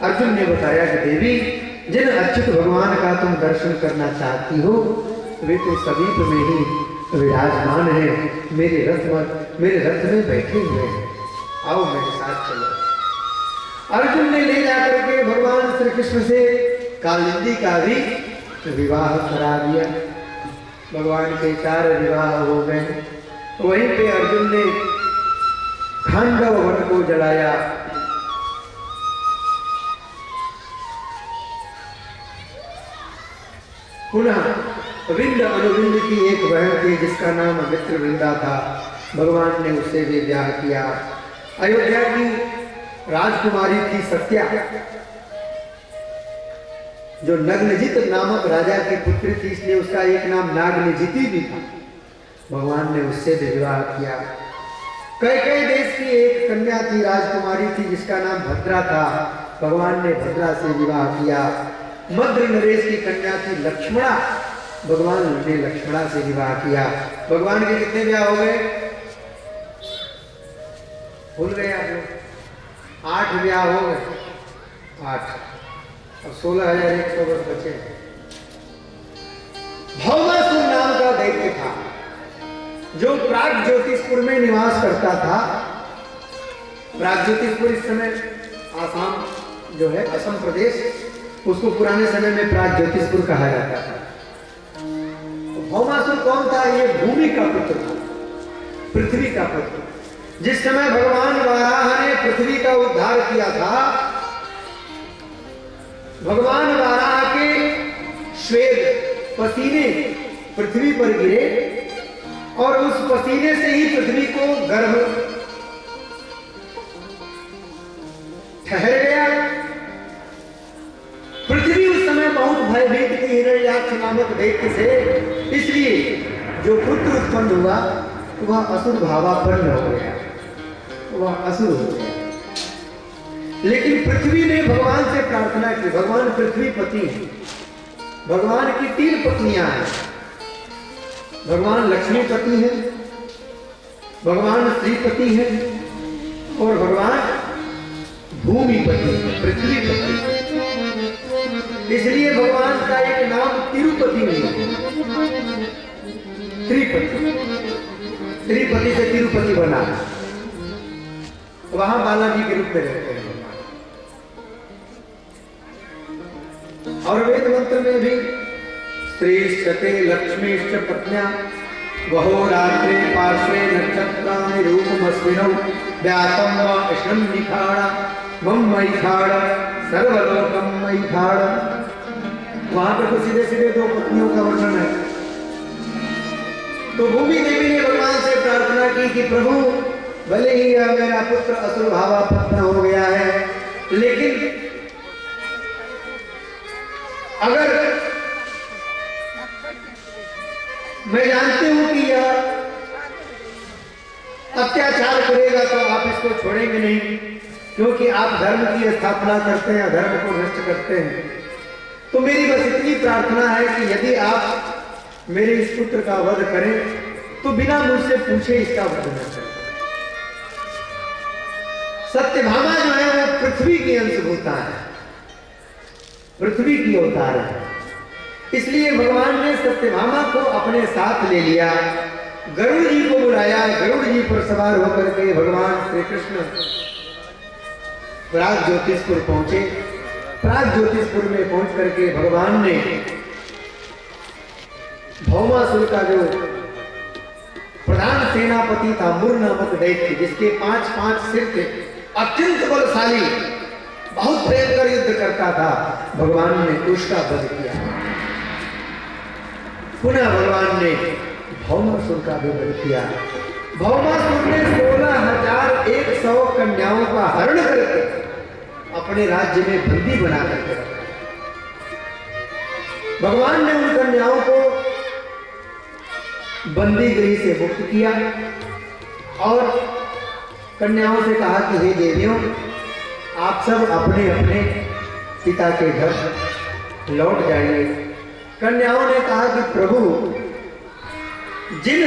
अर्जुन ने बताया कि देवी, जिन अच्युत भगवान का तुम दर्शन करना चाहती हो वे तो समीप में ही विराजमान है, मेरे रथ में बैठे हुए हैं। आओ मेरे साथ चलो। अर्जुन ने ले जाकर के भगवान श्री कृष्ण से कालिंदी का भी विवाह करा दिया। भगवान के 4 विवाह हो गए। वहीं पे अर्जुन ने खांडव वन को जलाया। पुनः विंद अनुविंद की एक बहन थी जिसका नाम मित्रवृंदा था। भगवान ने उससे भी ब्याह किया। अयोध्या की राजकुमारी थी सत्या, जो नग्नजित नामक राजा की पुत्री थी, इसलिए उसका एक नाम नागनिजिति भी था। भगवान ने उससे भी विवाह किया। कई देश की एक कन्या थी, राजकुमारी थी, जिसका नाम भद्रा था। भगवान ने भद्रा से विवाह किया। मद्र नरेश की कन्या थी लक्ष्मणा। भगवान ने लक्ष्मणा से विवाह किया। भगवान के कितने विवाह हो गए? भूल गए आप लोग? 8 विवाह हो गए। 8 और 16,100 वर्ष बचे। भौमासुर नाम का दैत्य था जो प्राग ज्योतिषपुर में निवास करता था। प्राग ज्योतिषपुर इस समय आसाम जो है, असम प्रदेश, उसको पुराने समय में प्राग ज्योतिषपुर कहा जाता था। भौमासुर कौन था? ये भूमि का पुत्र था, पृथ्वी का पुत्र। जिस समय भगवान वाराह ने पृथ्वी का उद्धार किया था, भगवान वाराह के श्वेत पसीने पृथ्वी पर गिरे और उस पसीने से ही पृथ्वी को गर्भ ठहर गया। पृथ्वी उस समय बहुत भयभीत थी हिरण्याक्ष नामक दैत्य से, इसलिए जो पुत्र उत्पन्न हुआ वह असुर भावापन्न हो गया, वह असुर हो गया। लेकिन पृथ्वी ने भगवान से प्रार्थना की। भगवान पृथ्वीपति है। भगवान की 3 पत्नियां हैं। भगवान लक्ष्मीपति है, भगवान श्रीपति है और भगवान भूमिपति है, पृथ्वीपति। इसलिए भगवान का एक नाम तिरुपति नहीं है, त्रिपति। त्रिपति से तिरुपति बना। वहां बालाजी के रूप में रहते हैं। और वेद मंत्र में भी स्त्रीश्चते लक्ष्मीश्च पत्न्या वहो रात्रे पार्श्वे नक्षत्राणि रूपमस्मिनौ व्यातं वा इष्णं निखाड़ा मम मैखाड़ सर्वलोकम मैखाड़। वहां पर तो सीधे सीधे 2 पत्नियों का वर्णन है। तो भूमि देवी ने भगवान से प्रार्थना की कि प्रभु, भले ही मेरा पुत्र असुर भावापन्न हो गया है, लेकिन अगर मैं जानती हूं कि यह अत्याचार करेगा तो आप इसको छोड़ेंगे नहीं, क्योंकि आप धर्म की स्थापना करते हैं, धर्म को नष्ट करते हैं। तो मेरी बस इतनी प्रार्थना है कि यदि आप मेरे इस पुत्र का वध करें तो बिना मुझसे पूछे इसका वर्णन कर। सत्यभामा जो है वो पृथ्वी की अंशभूता है, पृथ्वी की अवतार है, इसलिए भगवान ने सत्यभामा को अपने साथ ले लिया। गरुड़ जी को बुलाया, गरुड़ जी पर सवार होकर के भगवान श्री कृष्ण प्राग ज्योतिषपुर पहुंचे। प्राग ज्योतिषपुर में पहुंच करके भगवान ने भौमासुर का जो प्रधान सेनापति था मुर नामक दैत्य, जिसके 5-5 सिर थे, अत्यंत बलशाली, बहुत भयंकर युद्ध करता था, भगवान ने उसका वध किया। पुनः भगवान ने भौमासुर का भी वध किया। भौमासुर ने 16,100 कन्याओं का हरण करके अपने राज्य में बंदी बना करके रखा। भगवान ने उन कन्याओं को बंदी गृह से मुक्त किया और कन्याओं से कहा कि हे देवियों, आप सब अपने अपने पिता के घर लौट जाइए। कन्याओं ने कहा कि प्रभु, जिन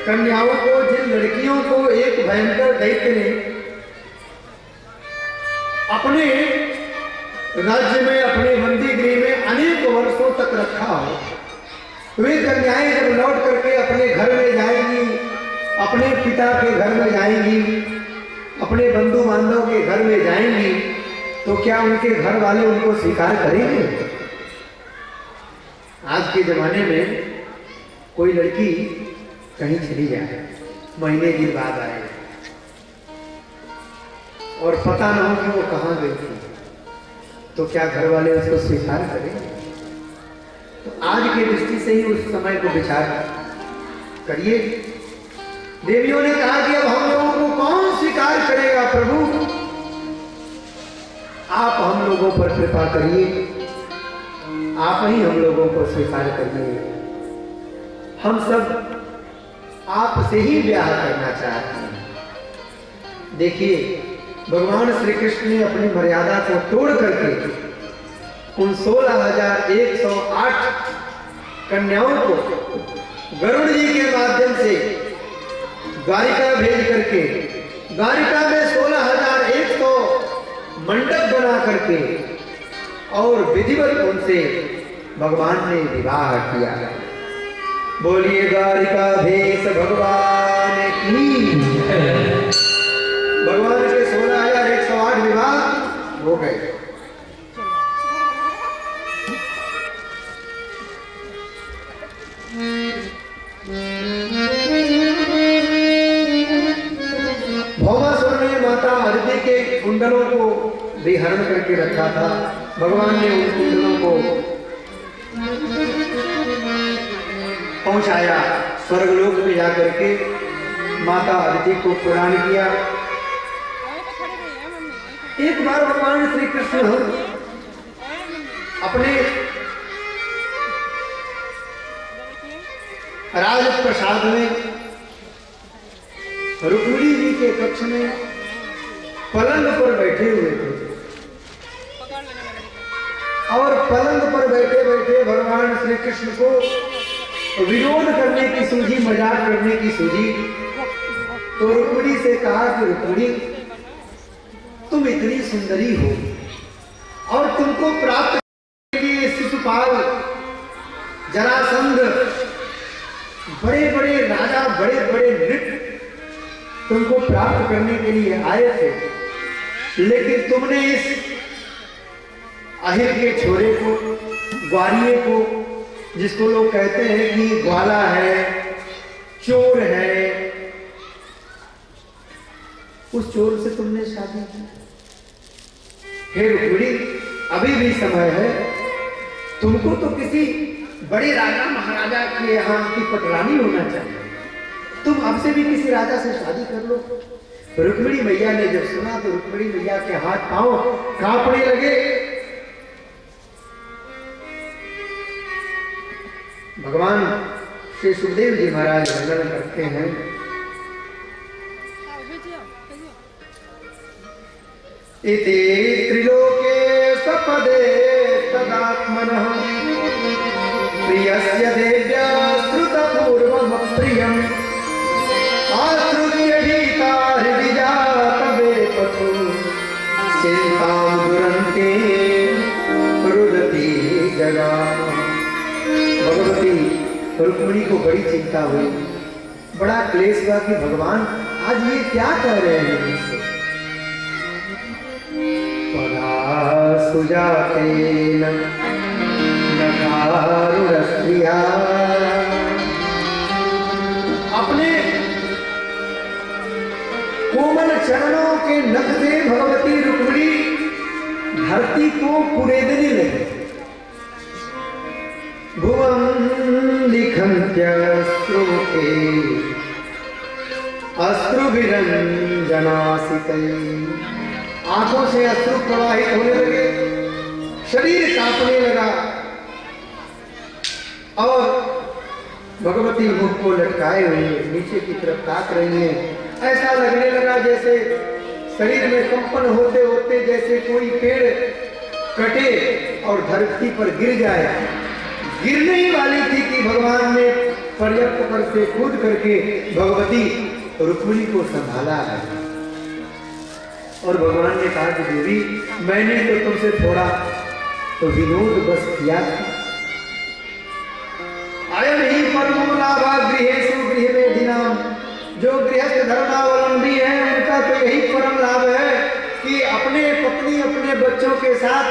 कन्याओं को, जिन लड़कियों को एक भयंकर दैत्य ने अपने राज्य में, अपने बंदी गृह में अनेक वर्षों तक रखा हो, वे कन्याएं जब लौट करके अपने घर में जाएंगी, अपने पिता के घर में जाएंगी, अपने बंधु बांधव के घर में जाएंगी, तो क्या उनके घर वाले उनको स्वीकार करेंगे? आज के जमाने में कोई लड़की कहीं चली जाए, महीने के बाद आए और पता ना हो कि वो कहाँ गई थी, तो क्या घर वाले उसको स्वीकार करेंगे? तो आज की दृष्टि से ही उस समय को विचार करिए। देवियों ने कहा कि अब हम लोगों को कौन स्वीकार करेगा? प्रभु, आप हम लोगों पर कृपा करिए, आप ही हम लोगों को स्वीकार करिए। हम सब आपसे ही ब्याह करना चाहते हैं। देखिए, भगवान श्री कृष्ण ने अपनी मर्यादा को तोड़ करके उन 16,108 कन्याओं को गरुड़ जी के माध्यम से द्वारिका भेज करके, द्वारिका में 16,100 मंडप बना करके और विधिवत उनसे भगवान ने विवाह किया। बोलिए द्वारिकाधीश भगवान की। भगवान के 16,108 विवाह हो गए। भौमासुर ने माता अदिति के कुंडलों को भी हरण करके रखा था। भगवान ने उन कुंडलों को पहुंचाया, स्वर्गलोक में जाकर के माता अदिति को प्रदान किया। एक बार भगवान श्री कृष्ण अपने राजप्रसाद में रुक्मिणी जी के कक्ष में पलंग पर बैठे हुए थे और पलंग पर बैठे बैठे भगवान श्री कृष्ण को विनोद करने की सूझी, मजाक करने की सूझी, तो रुक्मिणी से कहा कि रुक्मिणी, तुम इतनी सुंदरी हो और तुमको प्राप्त करने के लिए शिशुपाल, जरासंध, बड़े बड़े राजा, बड़े बड़े नृत्य तुमको प्राप्त करने के लिए आए थे, लेकिन तुमने इस अहिर के छोरे को, ग्वारिये को, जिसको लोग कहते हैं कि ग्वाला है, चोर है, उस चोर से तुमने शादी की। हे रुक्मिणी, अभी भी समय है, तुमको तो किसी बड़े राजा महाराजा के यहाँ की पटरानी होना चाहिए, तुम अब से भी किसी राजा से शादी कर लो। रुक्मिणी मैया ने जब सुना तो रुक्मिणी मैया के हाथ पांव कांपने लगे। भगवान श्री सुखदेव जी महाराज वर्णन करते हैं, इति त्रिलोके सपदे तदात्मनः प्रियस्य देव्या श्रुतपूर्वमप्रियम् रुक्मिणी को बड़ी चिंता हुई, बड़ा क्लेश हुआ कि भगवान आज ये क्या कर रहे हैं मुझसे। पदा सुजातेन नकारुरस्त्रिया, अपने कोमल चरणों के नख से भगवती रुक्मिणी धरती को कुरेदने लगे। भुवं लिखन्त्यश्रुके अश्रुविरञ्जनासितैः, आंखों से अश्रु प्रवाहित होने लगे, शरीर कांपने लगा और भगवती मुख को लटकाए हुए नीचे की तरफ ताक रही हैं। ऐसा लगने लगा जैसे शरीर में कंपन होते होते जैसे कोई पेड़ कटे और धरती पर गिर जाए। गिरने ही वाली थी कि भगवान ने पर्वत पर से कूद करके भगवती रुक्मिणी को संभाला है। और भगवान ने कहा कि देवी मैंने तो तुमसे थोड़ा तो विनोद बस किया था। अयम ही परमो लाभा गृहेषु गृहमेधिनाम, जो गृहस्थ धर्मावलंबी है उनका तो यही परम लाभ है कि अपने पत्नी अपने बच्चों के साथ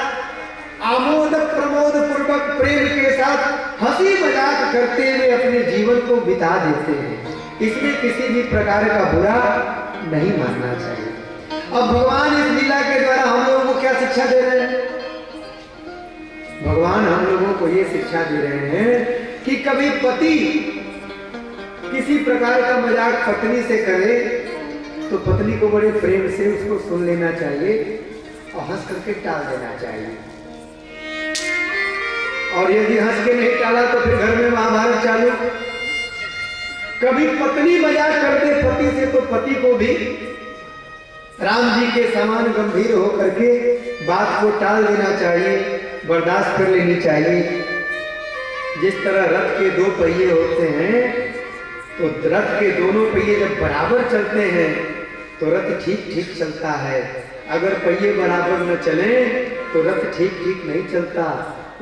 आमोद प्रमोद पूर्वक प्रेम के साथ हंसी मजाक करते हुए अपने जीवन को बिता देते हैं। इसमें किसी भी प्रकार का बुरा नहीं मानना चाहिए। अब भगवान इस लीला के द्वारा हम लोगों को क्या शिक्षा दे रहे हैं? भगवान हम लोगों को ये शिक्षा दे रहे हैं कि कभी पति किसी प्रकार का मजाक पत्नी से करे तो पत्नी को बड़े प्रेम से उसको सुन लेना चाहिए और हंस करके टाल देना चाहिए। और यदि हंस के नहीं टाला तो फिर घर में महाभारत चालू। कभी पत्नी मजाक करते पति से तो पति को भी राम जी के समान गंभीर होकर के बात को टाल देना चाहिए, बर्दाश्त कर लेनी चाहिए। जिस तरह रथ के दो पहिए होते हैं तो रथ के दोनों पहिए जब बराबर चलते हैं तो रथ ठीक ठीक चलता है। अगर पहिए बराबर न चले तो रथ ठीक ठीक नहीं चलता।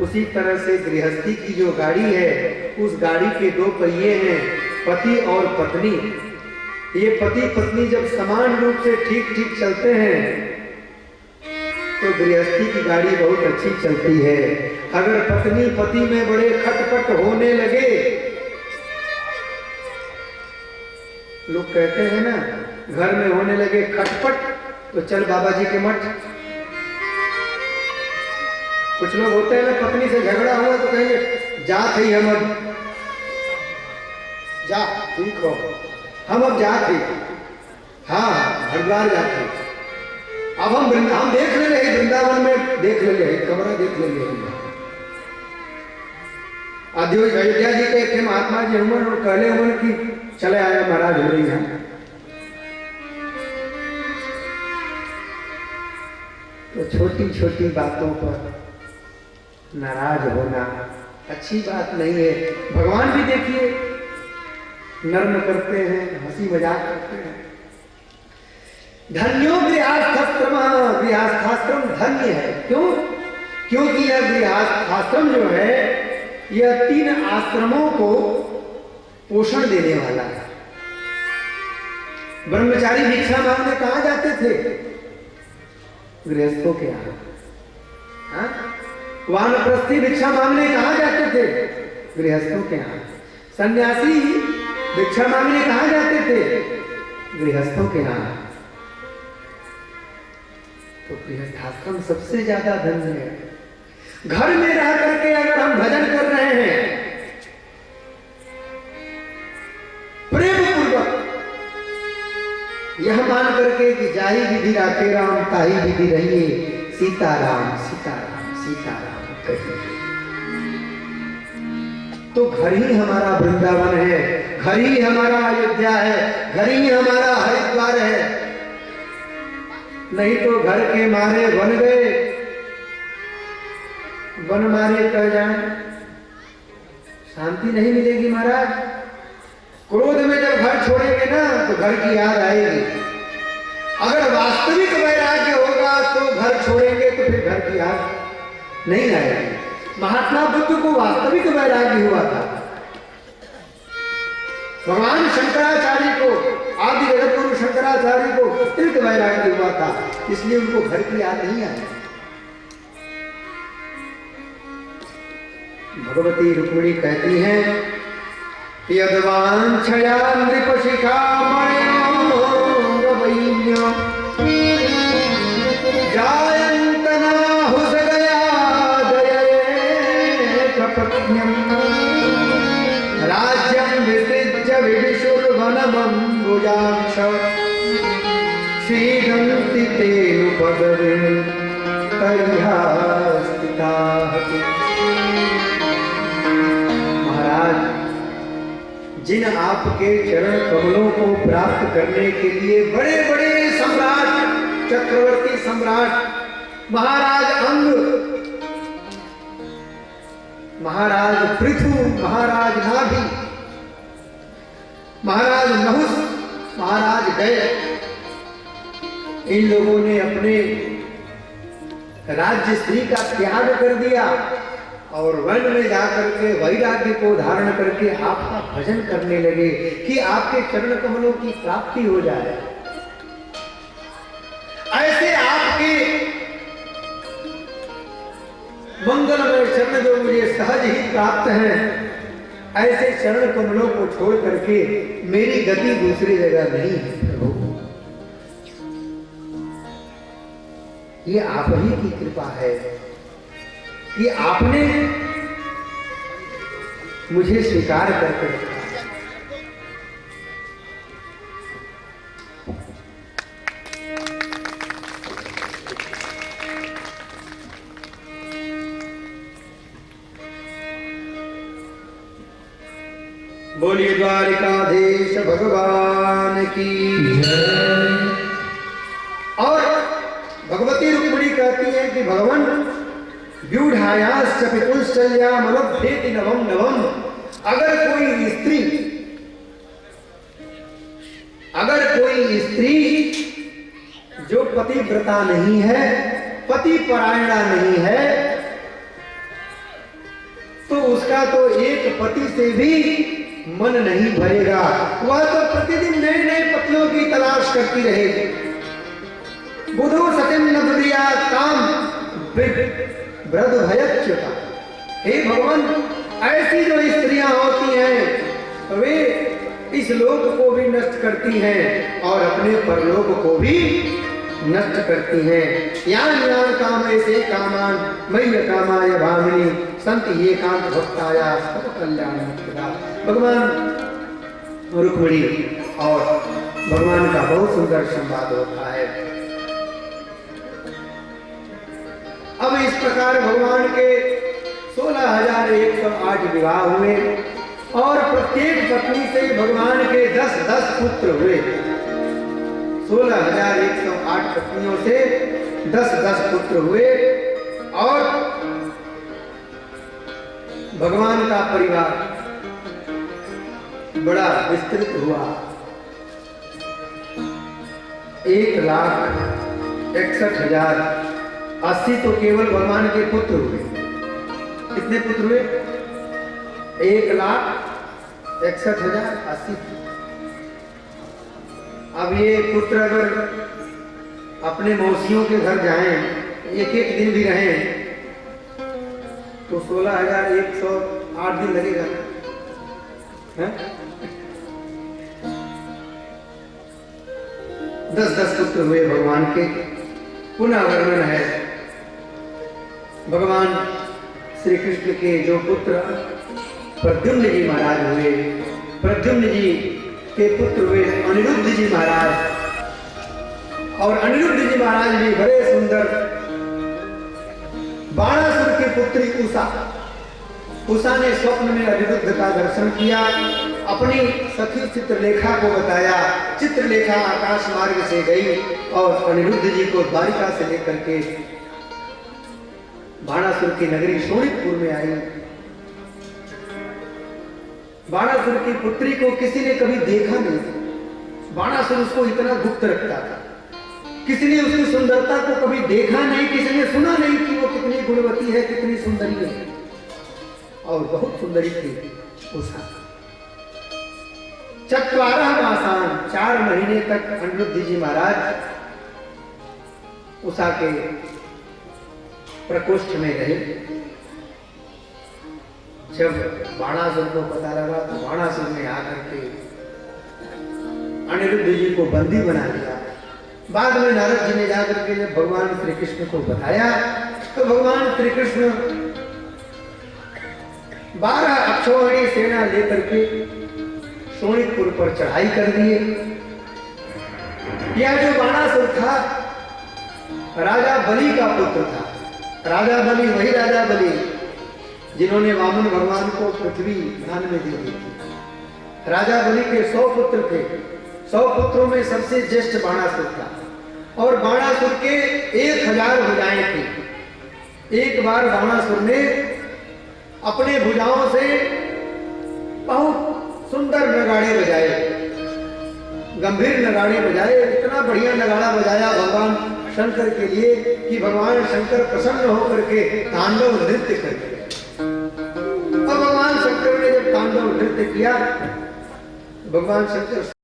उसी तरह से गृहस्थी की जो गाड़ी है उस गाड़ी के दो पहिए हैं, पति और पत्नी। ये पति पत्नी जब समान रूप से ठीक ठीक चलते हैं तो गृहस्थी की गाड़ी बहुत अच्छी चलती है। अगर पत्नी पति में बड़े खटपट होने लगे, लोग कहते हैं ना घर में होने लगे खटपट तो चल बाबा जी के मठ। कुछ लोग होते हैं ना पत्नी से झगड़ा हुआ तो कहेंगे जा थी हम अब जा ठीक हो हम अब जा थी, हाँ हरिद्वार जाते अब हम देख ले रहे वृंदावन में देख ले रहे कमरा देख ले रहे। अयोध्या जी के थे महात्मा जी उमर और कहले उमर की चले आया महाराज हो रही है। तो छोटी छोटी बातों पर नाराज होना अच्छी बात नहीं है। भगवान भी देखिए नर्म करते हैं, हंसी मजाक करते हैं। धन्यो गृहस्थाश्रम, गृहस्थाश्रम धन्य है। क्यों? क्योंकि यह गृहस्थाश्रम जो है यह 3 आश्रमों को पोषण देने वाला है। ब्रह्मचारी भिक्षा मांगने कहां जाते थे? गृहस्थों के यहाँ। वानप्रस्थी भिक्षा मांगने कहां जाते थे? गृहस्थों के यहाँ। सन्यासी भिक्षा मांगने कहां जाते थे? गृहस्थों के यहाँ। तो गृहस्थाश्रम सबसे ज्यादा धन्य है। घर में रह करके अगर हम भजन कर रहे हैं प्रेम पूर्वक, यह मान करके कि जाही विधि राखे राम ताही विधि रहिए, सीताराम सीताराम सीताराम कहिए, तो घर ही हमारा वृंदावन है, घर ही हमारा अयोध्या है, घर ही हमारा हरिद्वार है। नहीं तो घर के मारे बन गए, वन मारे कह जाए, शांति नहीं मिलेगी महाराज। क्रोध में जब घर छोड़ेंगे ना तो घर की याद आएगी। अगर वास्तविक वैराग्य होगा तो घर छोड़ेंगे तो फिर घर की याद नहीं आएगी। महात्मा बुद्ध को वास्तविक वैराग्य हुआ था, भगवान शंकराचार्य को, आदि जगत गुरु शंकराचार्य को तीव्र वैराग्य हुआ था, इसलिए उनको घर की याद नहीं आई। भगवती रुक्मिणी कहती हैं, यद्वांछया नृपशिखामणयो गवैन्यो जायन्त नाहुसदया दयैकपत्न्यम् राज्यं विसृज्य विविशुर्वनमम्बुजाक्ष सीदन्ति तेनुपदविं तर्ह्यास्तिताः। महाराज, जिन आपके चरण कमलों को प्राप्त करने के लिए बड़े बड़े सम्राट, चक्रवर्ती सम्राट, महाराज अंग, महाराज पृथु, महाराज नाभि, महाराज नहुस, महाराज गय, इन लोगों ने अपने राज्य स्त्री का त्याग कर दिया और वन में जाकर के वैराग्य को धारण करके आपका भजन करने लगे कि आपके चरण कमलों की प्राप्ति हो जाए। ऐसे आपके मंगलमय चरण जो मुझे सहज ही प्राप्त हैं, ऐसे चरण कमलों को छोड़ करके मेरी गति दूसरी जगह नहीं है प्रभु। ये आप ही की कृपा है कि आपने मुझे स्वीकार करके रखा। बोलिए द्वारिकाधीश भगवान की जय। और भगवती रुक्मिणी कहती है कि भगवान व्यूढ़ायाश्च पितुश्चल्यामलभ्येति नवम नवम। अगर कोई स्त्री जो पतिव्रता नहीं है, पति परायणा नहीं है, तो उसका तो एक पति से भी मन नहीं भरेगा। वह तो प्रतिदिन नए नए पतियों की तलाश करती रहेगी। बुधो सत्यम न दुर्या काम व्रत भयच्युता। हे भगवान, ऐसी जो स्त्रियां होती हैं वे इस लोक को भी नष्ट करती हैं और अपने परलोक को भी नष्ट करती हैं। यान यान काम ऐसे कामान मय्य कामाय भामिनी संत ये कांत भक्ताया सब कल्याण। भगवान रुक्मिणी और भगवान का बहुत सुंदर संवाद होता है। अब इस प्रकार भगवान के 16,108 विवाह हुए और प्रत्येक पत्नी से भगवान के 10-10 पुत्र हुए। 16,108 पत्नियों से 10-10 पुत्र हुए और भगवान का परिवार बड़ा विस्तृत हुआ। 1,61,000 80 तो केवल भगवान के पुत्र हुए। कितने पुत्र हुए? 1,61,080। अब ये पुत्र अगर अपने मौसियों के घर जाएं, एक एक दिन भी रहें, तो 16,108 दिन लगेगा। 10-10 पुत्र हुए भगवान के। पुनः वर्णन है भगवान श्री कृष्ण के जो पुत्र प्रद्युम्न जी महाराज हुए। प्रद्युम्न जी के पुत्र हुए अनिरुद्ध जी महाराज, और अनिरुद्ध जी महाराज भी बड़े सुंदर। बाणासुर की पुत्री उषा, उषा ने स्वप्न में अनिरुद्ध का दर्शन किया, अपनी सखी चित्रलेखा को बताया। चित्रलेखा आकाश मार्ग से गई और अनिरुद्ध जी को द्वारिका से लेकर के बाणासुर की नगरी शोणितपुर में आई। बाणासुर की पुत्री को किसी ने कभी देखा नहीं। बाणासुर उसको इतना गुप्त रखता था। किसी ने उसकी सुंदरता को कभी देखा नहीं, किसी ने सुना नहीं कि वो कितनी गुणवती है, कितनी सुंदरी है। और बहुत सुंदरी थी उषा। चत्वारह मासान 4 महीने तक अनिरुद्ध जी महाराज उषा के प्रकोष्ठ में रहे। जब बाणासुर को पता लगा तो बाणासुर ने आकर के अनिरुद्ध जी को बंदी बना लिया। बाद में नारद जी ने जाकर के जब भगवान श्री कृष्ण को बताया तो भगवान श्री कृष्ण 12 अक्षौहिणी सेना लेकर के शोणितपुर पर चढ़ाई कर दिए। यह जो बाणासुर था राजा बलि का पुत्र था। राजा बलि वही राजा बलि जिन्होंने वामन भगवान को पृथ्वी दान में दी थी। राजा बलि के 100 पुत्र थे। 100 पुत्रों में सबसे ज्येष्ठ बाणासुर था और बाणासुर के 1000 भुजाएं थी। एक बार बाणासुर ने अपने भुजाओं से बहुत सुंदर नगाड़े बजाए, गंभीर नगाड़े बजाए। इतना बढ़िया नगाड़ा बजाया भगवान शंकर के लिए कि भगवान शंकर प्रसन्न होकर के तांडव नृत्य करते। और भगवान शंकर ने जब तांडव नृत्य किया भगवान शंकर